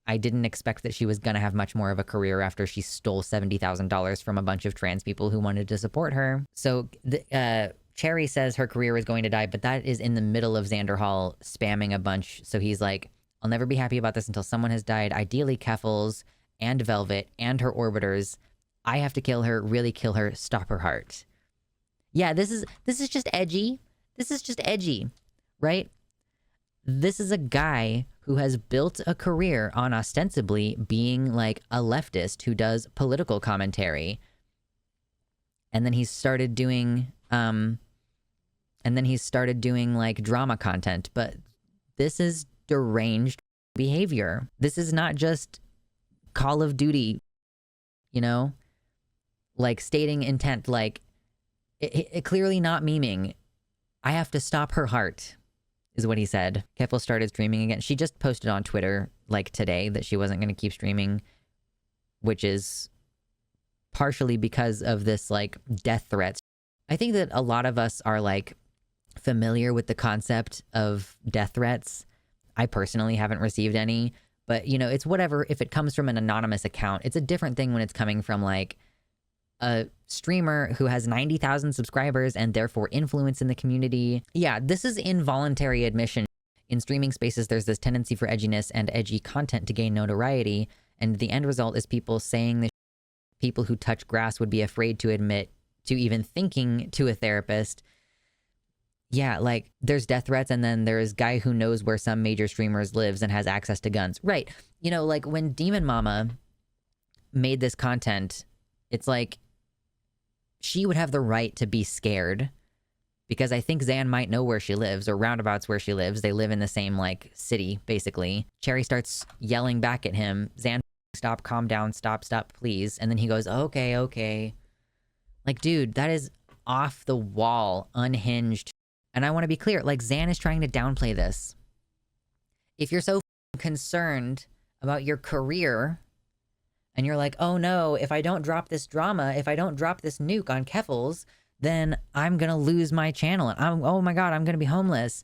I didn't expect that she was going to have much more of a career after she stole $70,000 from a bunch of trans people who wanted to support her. So Cherry says her career is going to die, but that is in the middle of Xanderhal spamming a bunch. So he's like, I'll never be happy about this until someone has died. Ideally Keffals and Velvet and her orbiters. I have to kill her, really kill her, stop her heart. Yeah, this is just edgy. This is just edgy, right? This is a guy who has built a career on ostensibly being like a leftist who does political commentary. And then he started doing like drama content, but this is deranged behavior. This is not just Call of Duty, you know, like stating intent, like it clearly not memeing. I have to stop her heart, is what he said. Keffel started streaming again. She just posted on Twitter, like today, that she wasn't going to keep streaming, which is partially because of this, like, death threats. I think that a lot of us are, like, familiar with the concept of death threats. I personally haven't received any, but, you know, it's whatever. If it comes from an anonymous account, it's a different thing when it's coming from, like, a streamer who has 90,000 subscribers and therefore influence in the community. Yeah, this is involuntary admission. In streaming spaces, there's this tendency for edginess and edgy content to gain notoriety, and the end result is people saying that people who touch grass would be afraid to admit to even thinking to a therapist. Yeah, like, there's death threats, and then there's guy who knows where some major streamers lives and has access to guns. Right. You know, like, when DemonMama made this content, it's like, she would have the right to be scared, because I think Xan might know where she lives, or roundabouts where she lives. They live in the same, like, city, basically. Cherry starts yelling back at him, Xan, stop, calm down, stop, please. And then he goes, okay. Like, dude, that is off the wall, unhinged. And I want to be clear, like, Xan is trying to downplay this. If you're so concerned about your career, and you're like, oh no, if I don't drop this drama, if I don't drop this nuke on Keffels, then I'm gonna lose my channel, and oh my god, I'm gonna be homeless.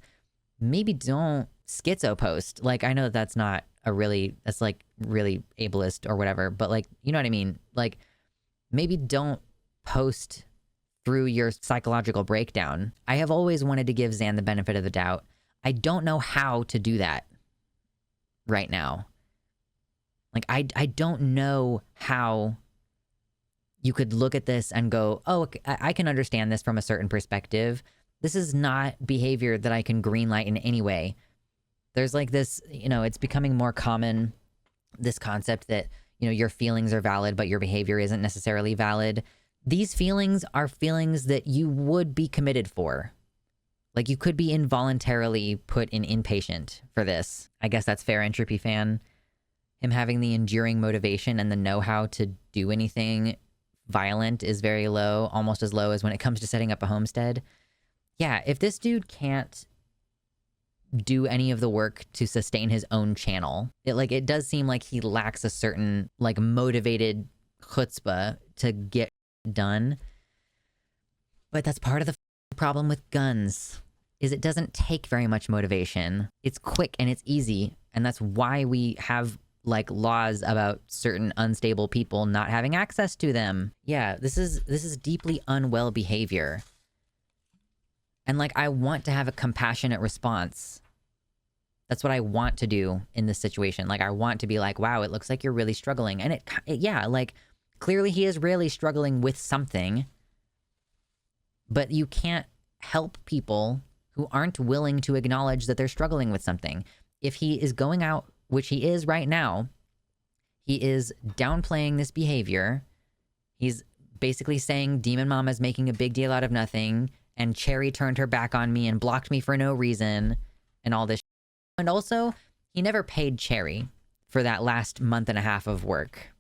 Maybe don't schizo post. Like, I know that that's not a really, that's like really ableist or whatever, but, like, you know what I mean? Like, maybe don't post through your psychological breakdown. I have always wanted to give Xan the benefit of the doubt. I don't know how to do that right now. Like, I don't know how you could look at this and go, oh, I can understand this from a certain perspective. This is not behavior that I can greenlight in any way. There's, like, this, you know, it's becoming more common, this concept that, you know, your feelings are valid, but your behavior isn't necessarily valid. These feelings are feelings that you would be committed for. Like, you could be involuntarily put in inpatient for this. I guess that's fair, Entropy fan. Him having the enduring motivation and the know-how to do anything violent is very low, almost as low as when it comes to setting up a homestead. Yeah, if this dude can't do any of the work to sustain his own channel, it does seem like he lacks a certain, like, motivated chutzpah to get done. But that's part of the problem with guns, is it doesn't take very much motivation. It's quick and it's easy, and that's why we have, like, laws about certain unstable people not having access to them. Yeah, this is deeply unwell behavior. And, like, I want to have a compassionate response. That's what I want to do in this situation. Like, I want to be like, wow, it looks like you're really struggling. And yeah, like, clearly he is really struggling with something. But you can't help people who aren't willing to acknowledge that they're struggling with something. If he is going out, which he is right now, he is downplaying this behavior. He's basically saying DemonMama is making a big deal out of nothing, and Cherry turned her back on me and blocked me for no reason, and all this. And also, he never paid Cherry for that last month and a half of work.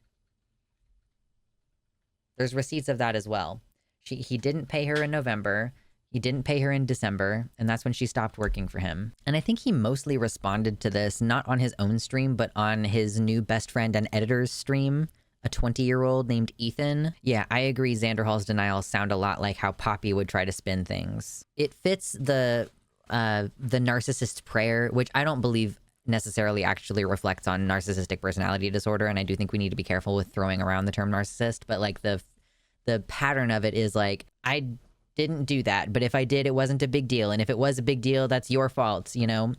There's receipts of that as well. He didn't pay her in November. He didn't pay her in December, and that's when she stopped working for him. And I think he mostly responded to this, not on his own stream, but on his new best friend and editor's stream, a 20-year-old named Ethan. Yeah, I agree, Xanderhal's denials sound a lot like how Poppy would try to spin things. It fits the narcissist prayer, which I don't believe necessarily actually reflects on narcissistic personality disorder, and I do think we need to be careful with throwing around the term narcissist, but, like, the pattern of it is, like, I didn't do that, but if I did, it wasn't a big deal, and if it was a big deal, that's your fault, you know?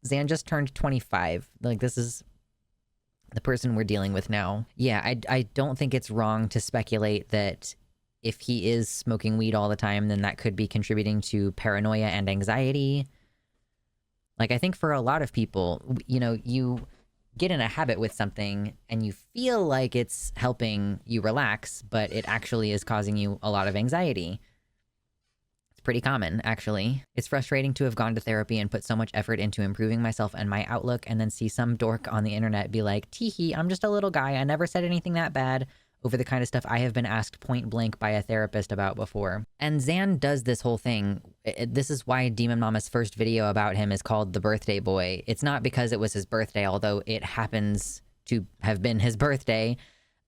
Xan just turned 25. Like, this is the person we're dealing with now. Yeah, I don't think it's wrong to speculate that if he is smoking weed all the time, then that could be contributing to paranoia and anxiety. Like, I think for a lot of people, you know, you get in a habit with something and you feel like it's helping you relax, but it actually is causing you a lot of anxiety. It's pretty common, actually. It's frustrating to have gone to therapy and put so much effort into improving myself and my outlook, and then see some dork on the internet be like, teehee, I'm just a little guy, I never said anything that bad. over the kind of stuff I have been asked point blank by a therapist about before. And Xan does this whole thing. This is why DemonMama's first video about him is called The Birthday Boy. It's not because it was his birthday, although it happens to have been his birthday.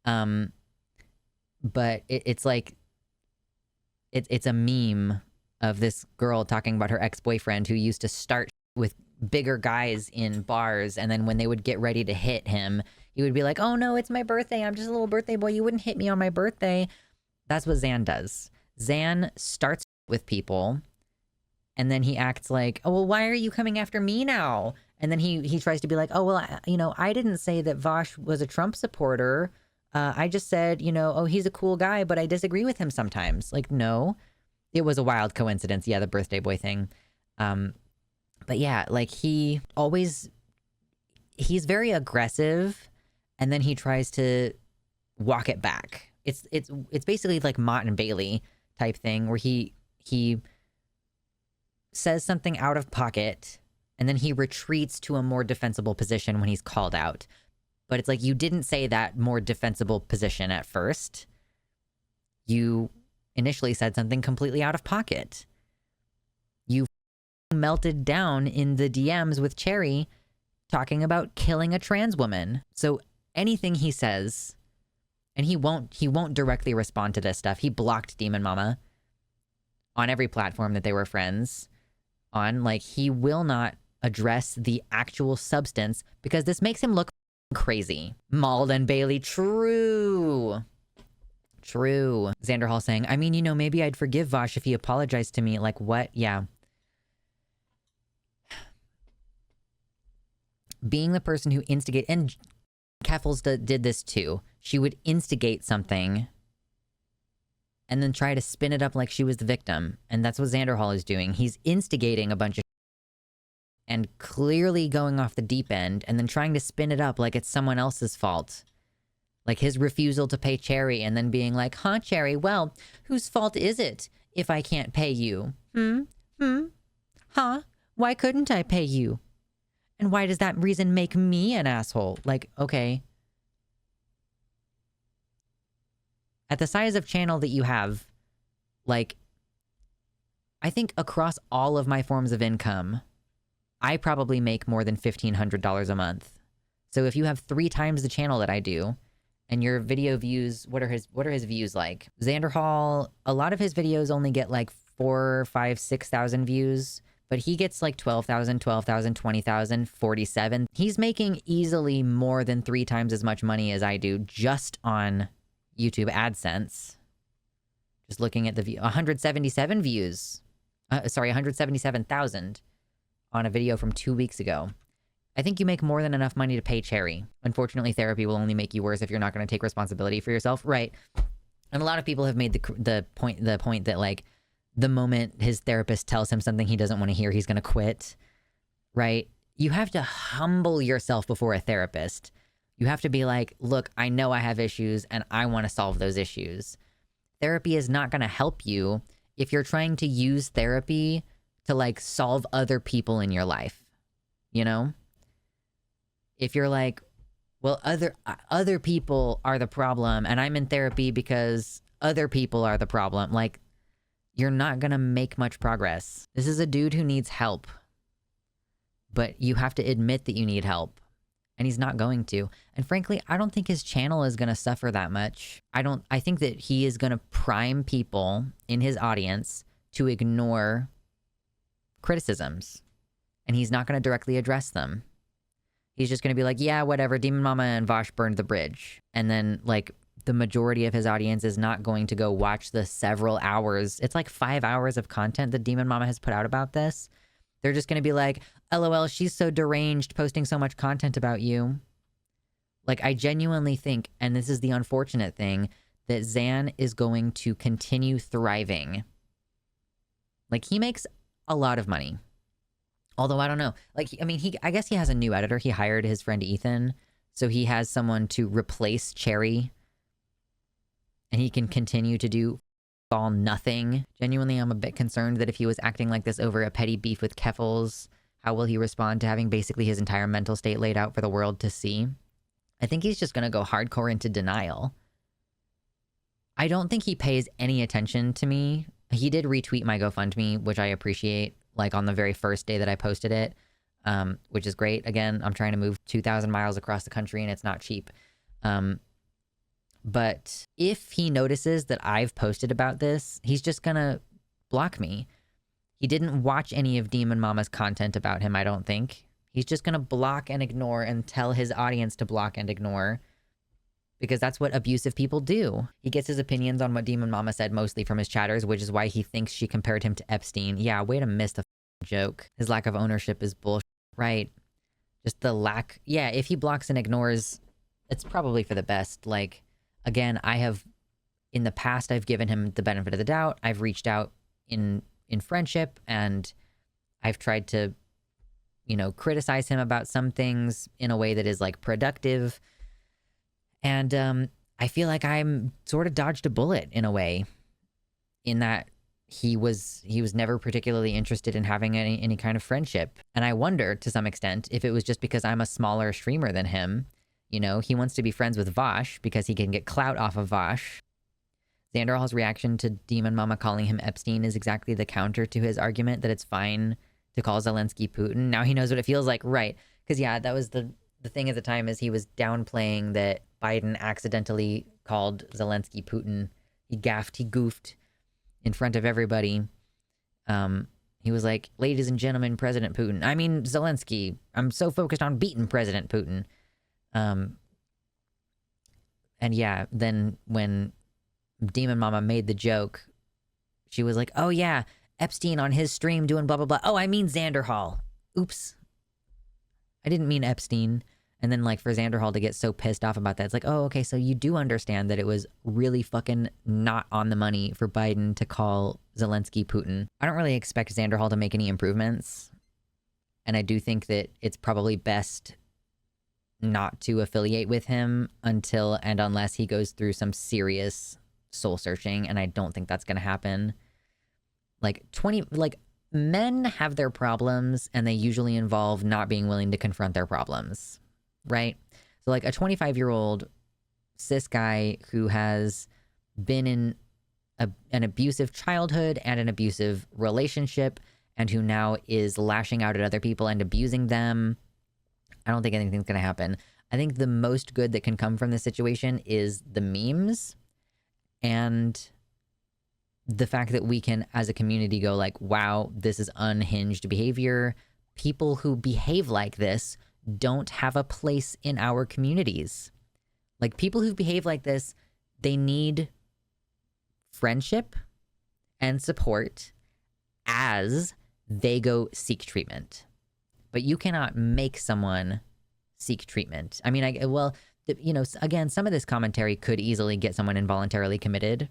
But it's like, it's a meme of this girl talking about her ex-boyfriend who used to start with bigger guys in bars, and then when they would get ready to hit him, he would be like, oh no, it's my birthday, I'm just a little birthday boy, you wouldn't hit me on my birthday. That's what Xan does. Xan starts with people, and then he acts like, oh, well, why are you coming after me now? And then he tries to be like, oh, well, I didn't say that Vosh was a Trump supporter. I just said, oh, he's a cool guy, but I disagree with him sometimes. Like, no, it was a wild coincidence. Yeah, the birthday boy thing. But yeah, like he's very aggressive, and then he tries to walk it back. It's basically like Mott and Bailey type thing where he says something out of pocket, and then he retreats to a more defensible position when he's called out. But it's like, you didn't say that more defensible position at first. You initially said something completely out of pocket. You melted down in the DMs with Cherry talking about killing a trans woman. So anything he says, and he won't directly respond to this stuff. He blocked DemonMama on every platform that they were friends on. Like, he will not address the actual substance because this makes him look crazy. Mauled and Bailey, true. Xanderhal saying, I mean, maybe I'd forgive Vosh if he apologized to me. Like, what? Yeah. Being the person who instigate, and Keffels did this too. She would instigate something and then try to spin it up like she was the victim. And that's what Xanderhal is doing. He's instigating a bunch of and clearly going off the deep end, and then trying to spin it up like it's someone else's fault. Like his refusal to pay Cherry, and then being like, huh, Cherry, well, whose fault is it if I can't pay you? Huh? Why couldn't I pay you? And why does that reason make me an asshole? Like, okay. At the size of channel that you have, like, I think across all of my forms of income, I probably make more than $1,500 a month. So if you have 3 times the channel that I do, and your video views, what are his views like? Xanderhal, a lot of his videos only get like 4, 5, 6,000 views, but he gets like 12,000, 12,000, 20,000, 47. He's making easily more than 3 times as much money as I do just on YouTube AdSense. Just looking at the view, 177 views. 177,000 on a video from 2 weeks ago. I think you make more than enough money to pay Cherry. Unfortunately, therapy will only make you worse if you're not going to take responsibility for yourself. Right. And a lot of people have made the point that, like, the moment his therapist tells him something he doesn't want to hear, he's going to quit. Right. You have to humble yourself before a therapist. You have to be like, look, I know I have issues and I want to solve those issues. Therapy is not going to help you if you're trying to use therapy to, like, solve other people in your life. You know? If you're like, well, other people are the problem and I'm in therapy because other people are the problem, like, you're not gonna make much progress. This is a dude who needs help, but you have to admit that you need help, and he's not going to. And frankly, I don't think his channel is gonna suffer that much. I think that he is gonna prime people in his audience to ignore criticisms, and he's not gonna directly address them. He's just going to be like, yeah, whatever, DemonMama and Vosh burned the bridge. And then, like, the majority of his audience is not going to go watch the several hours. It's like 5 hours of content that DemonMama has put out about this. They're just going to be like, LOL, she's so deranged posting so much content about you. Like, I genuinely think, and this is the unfortunate thing, that Xan is going to continue thriving. Like, he makes a lot of money. Although, I don't know. Like, I mean, I guess he has a new editor. He hired his friend Ethan. So he has someone to replace Cherry. And he can continue to do all nothing. Genuinely, I'm a bit concerned that if he was acting like this over a petty beef with Keffels, how will he respond to having basically his entire mental state laid out for the world to see? I think he's just going to go hardcore into denial. I don't think he pays any attention to me. He did retweet my GoFundMe, which I appreciate, like on the very first day that I posted it, which is great. Again, I'm trying to move 2,000 miles across the country and it's not cheap. But if he notices that I've posted about this, he's just gonna block me. He didn't watch any of DemonMama's content about him, I don't think. He's just gonna block and ignore and tell his audience to block and ignore, because that's what abusive people do. He gets his opinions on what DemonMama said mostly from his chatters, which is why he thinks she compared him to Epstein. Yeah, way to miss the joke. His lack of ownership is bullshit, right? Just the lack. Yeah, if he blocks and ignores, it's probably for the best. Like, again, in the past, I've given him the benefit of the doubt. I've reached out in friendship, and I've tried to, you know, criticize him about some things in a way that is like productive. And I feel like I'm sort of dodged a bullet in a way, in that he was never particularly interested in having any kind of friendship. And I wonder to some extent if it was just because I'm a smaller streamer than him. You know, he wants to be friends with Vosh because he can get clout off of Vosh. Xanderhal's reaction to DemonMama calling him Epstein is exactly the counter to his argument that it's fine to call Zelensky Putin. Now he knows what it feels like, right? Because yeah, that was the thing at the time, is he was downplaying that Biden accidentally called Zelensky Putin. He goofed in front of everybody. He was like, ladies and gentlemen, President Putin. I mean, Zelensky. I'm so focused on beating President Putin. And yeah, then when DemonMama made the joke, she was like, oh yeah, Epstein on his stream doing blah, blah, blah. Oh, I mean Xanderhal. Oops. I didn't mean Epstein. And then, like, for Xanderhal to get so pissed off about that, it's like, oh, okay, so you do understand that it was really fucking not on the money for Biden to call Zelensky Putin. I don't really expect Xanderhal to make any improvements. And I do think that it's probably best not to affiliate with him until and unless he goes through some serious soul searching. And I don't think that's going to happen. Like, men have their problems, and they usually involve not being willing to confront their problems. Right? So like a 25-year-old cis guy who has been in an abusive childhood and an abusive relationship, and who now is lashing out at other people and abusing them, I don't think anything's going to happen. I think the most good that can come from this situation is the memes and the fact that we can, as a community, go like, wow, this is unhinged behavior. People who behave like this don't have a place in our communities. Like, people who behave like this, they need friendship and support as they go seek treatment. But you cannot make someone seek treatment. I mean, you know, again, some of this commentary could easily get someone involuntarily committed,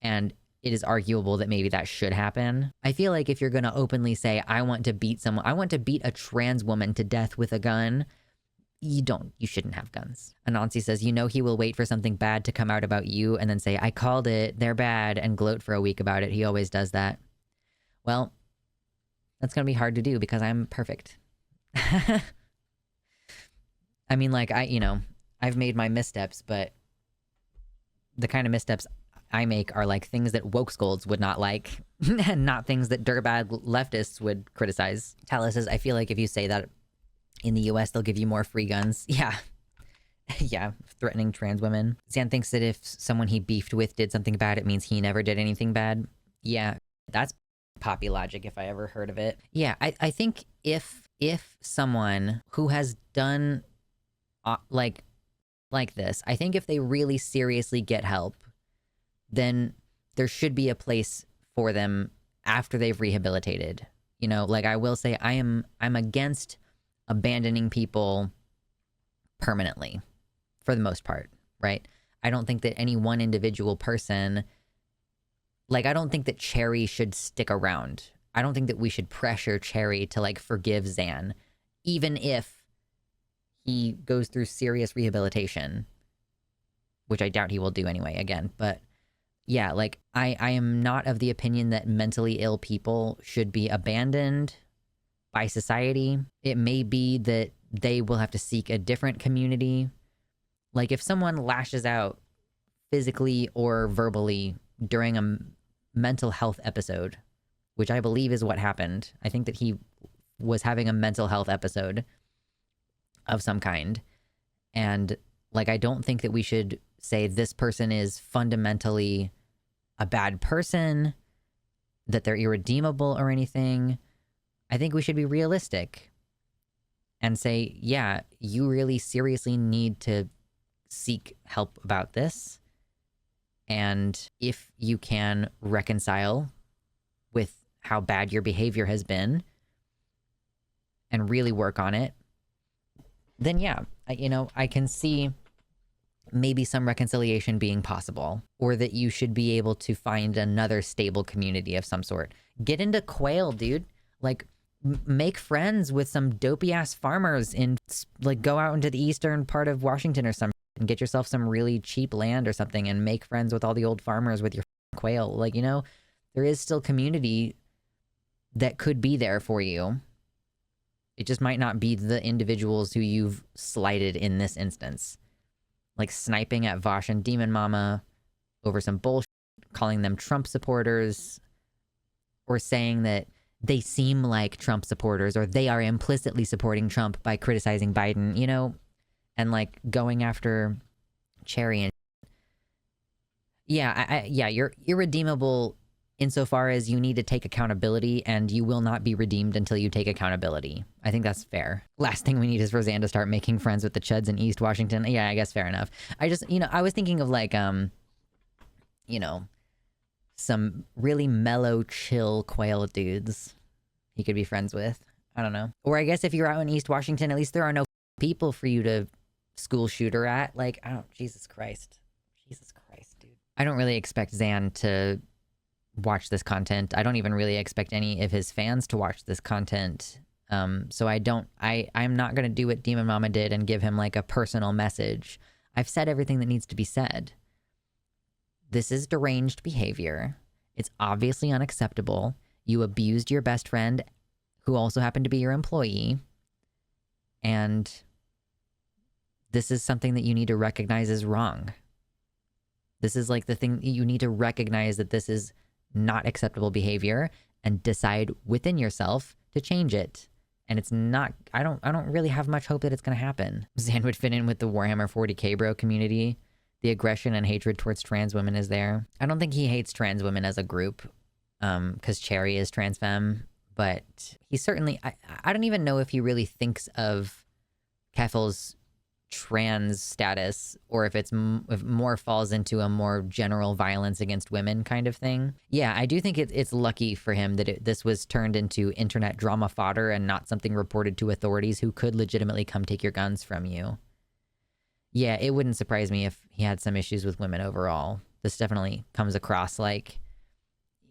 and it is arguable that maybe that should happen. I feel like if you're going to openly say, I want to beat a trans woman to death with a gun, you shouldn't have guns. Anansi says, you know, he will wait for something bad to come out about you and then say, I called it, they're bad, and gloat for a week about it. He always does that. Well, that's going to be hard to do because I'm perfect. I mean, like, I've made my missteps, but the kind of missteps I make are like things that woke scolds would not like, and not things that dirtbag leftists would criticize. Talis says, I feel like if you say that in the US, they'll give you more free guns. Yeah. Yeah, threatening trans women. Zan thinks that if someone he beefed with did something bad, it means he never did anything bad. Yeah, that's poppy logic if I ever heard of it. Yeah, I think if someone who has done like this, I think if they really seriously get help, then there should be a place for them after they've rehabilitated. You know, like, I will say I'm against abandoning people permanently for the most part, right? I don't think that any one individual person, like, I don't think that Cherry should stick around. I don't think that we should pressure Cherry to, like, forgive Zan, even if he goes through serious rehabilitation, which I doubt he will do anyway, again. But yeah, like, I am not of the opinion that mentally ill people should be abandoned by society. It may be that they will have to seek a different community. Like, if someone lashes out physically or verbally during a mental health episode, which I believe is what happened. I think that he was having a mental health episode of some kind. And like, I don't think that we should say this person is fundamentally a bad person, that they're irredeemable or anything. I think we should be realistic and say, yeah, you really seriously need to seek help about this. And if you can reconcile with how bad your behavior has been and really work on it, then yeah, I can see maybe some reconciliation being possible, or that you should be able to find another stable community of some sort. Get into quail, dude. Like, make friends with some dopey ass farmers like, go out into the eastern part of Washington or something and get yourself some really cheap land or something and make friends with all the old farmers with your quail. Like, there is still community that could be there for you. It just might not be the individuals who you've slighted in this instance. Like sniping at Vosh and DemonMama over some bullshit, calling them Trump supporters, or saying that they seem like Trump supporters, or they are implicitly supporting Trump by criticizing Biden, and like going after Cherry and yeah, you're irredeemable insofar as you need to take accountability, and you will not be redeemed until you take accountability. I think that's fair. Last thing we need is for Xan to start making friends with the Chuds in East Washington. Yeah, I guess fair enough. I just, I was thinking of like, some really mellow, chill quail dudes he could be friends with. I don't know. Or I guess if you're out in East Washington, at least there are no people for you to school shooter at. Like, Jesus Christ, dude. I don't really expect Xan to watch this content. I don't even really expect any of his fans to watch this content. So I'm not going to do what DemonMama did and give him like a personal message. I've said everything that needs to be said. This is deranged behavior. It's obviously unacceptable. You abused your best friend, who also happened to be your employee. And this is something that you need to recognize as wrong. This is like the thing you need to recognize, that this is not acceptable behavior, and decide within yourself to change it. And it's not, I don't really have much hope that it's going to happen. Xan would fit in with the Warhammer 40k bro community. The aggression and hatred towards trans women is there. I don't think he hates trans women as a group, because Cherry is trans femme, but he certainly, I don't even know if he really thinks of Keffel's trans status, or if if more falls into a more general violence against women kind of thing. Yeah, I do think it's lucky for him that this was turned into internet drama fodder and not something reported to authorities who could legitimately come take your guns from you. Yeah, it wouldn't surprise me if he had some issues with women overall. This definitely comes across like,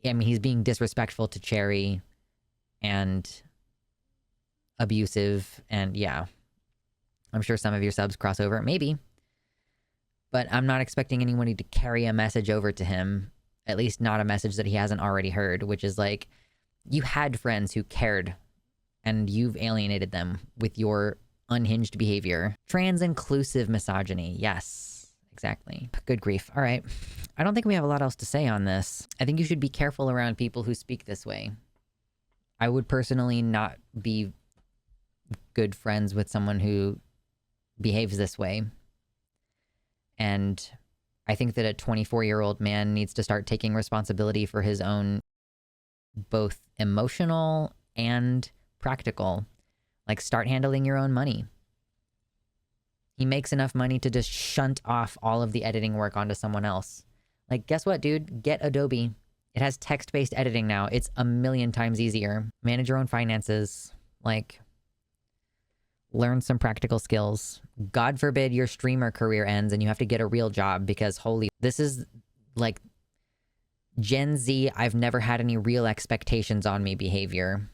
I mean, he's being disrespectful to Cherry and abusive, and yeah. I'm sure some of your subs cross over, maybe. But I'm not expecting anybody to carry a message over to him, at least not a message that he hasn't already heard, which is like, you had friends who cared, and you've alienated them with your unhinged behavior. Trans-inclusive misogyny. Yes, exactly. Good grief. All right. I don't think we have a lot else to say on this. I think you should be careful around people who speak this way. I would personally not be good friends with someone who behaves this way. And I think that a 24-year-old man needs to start taking responsibility for his own, both emotional and practical. Like, start handling your own money. He makes enough money to just shunt off all of the editing work onto someone else. Like, guess what, dude? Get Adobe. It has text-based editing now. It's 1,000,000 times easier. Manage your own finances. Like, learn some practical skills. God forbid your streamer career ends and you have to get a real job, because this is like Gen Z, I've never had any real expectations on me behavior,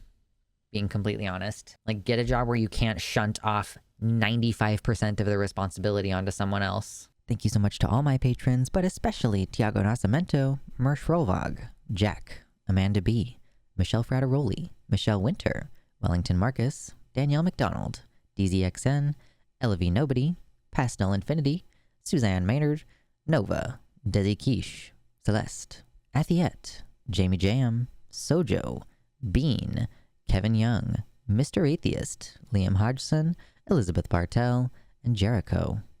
being completely honest. Like, get a job where you can't shunt off 95% of the responsibility onto someone else. Thank you so much to all my patrons, but especially Tiago Nascimento, Mersh Rovag, Jack, Amanda B, Michelle Frateroli, Michelle Winter, Wellington Marcus, Danielle McDonald, DZXN, Ella V Nobody, Pastel Infinity, Suzanne Maynard, Nova, Desi Quiche, Celeste, Athiette, Jamie Jam, Sojo, Bean, Kevin Young, Mr. Atheist, Liam Hodgson, Elizabeth Bartell, and Jericho.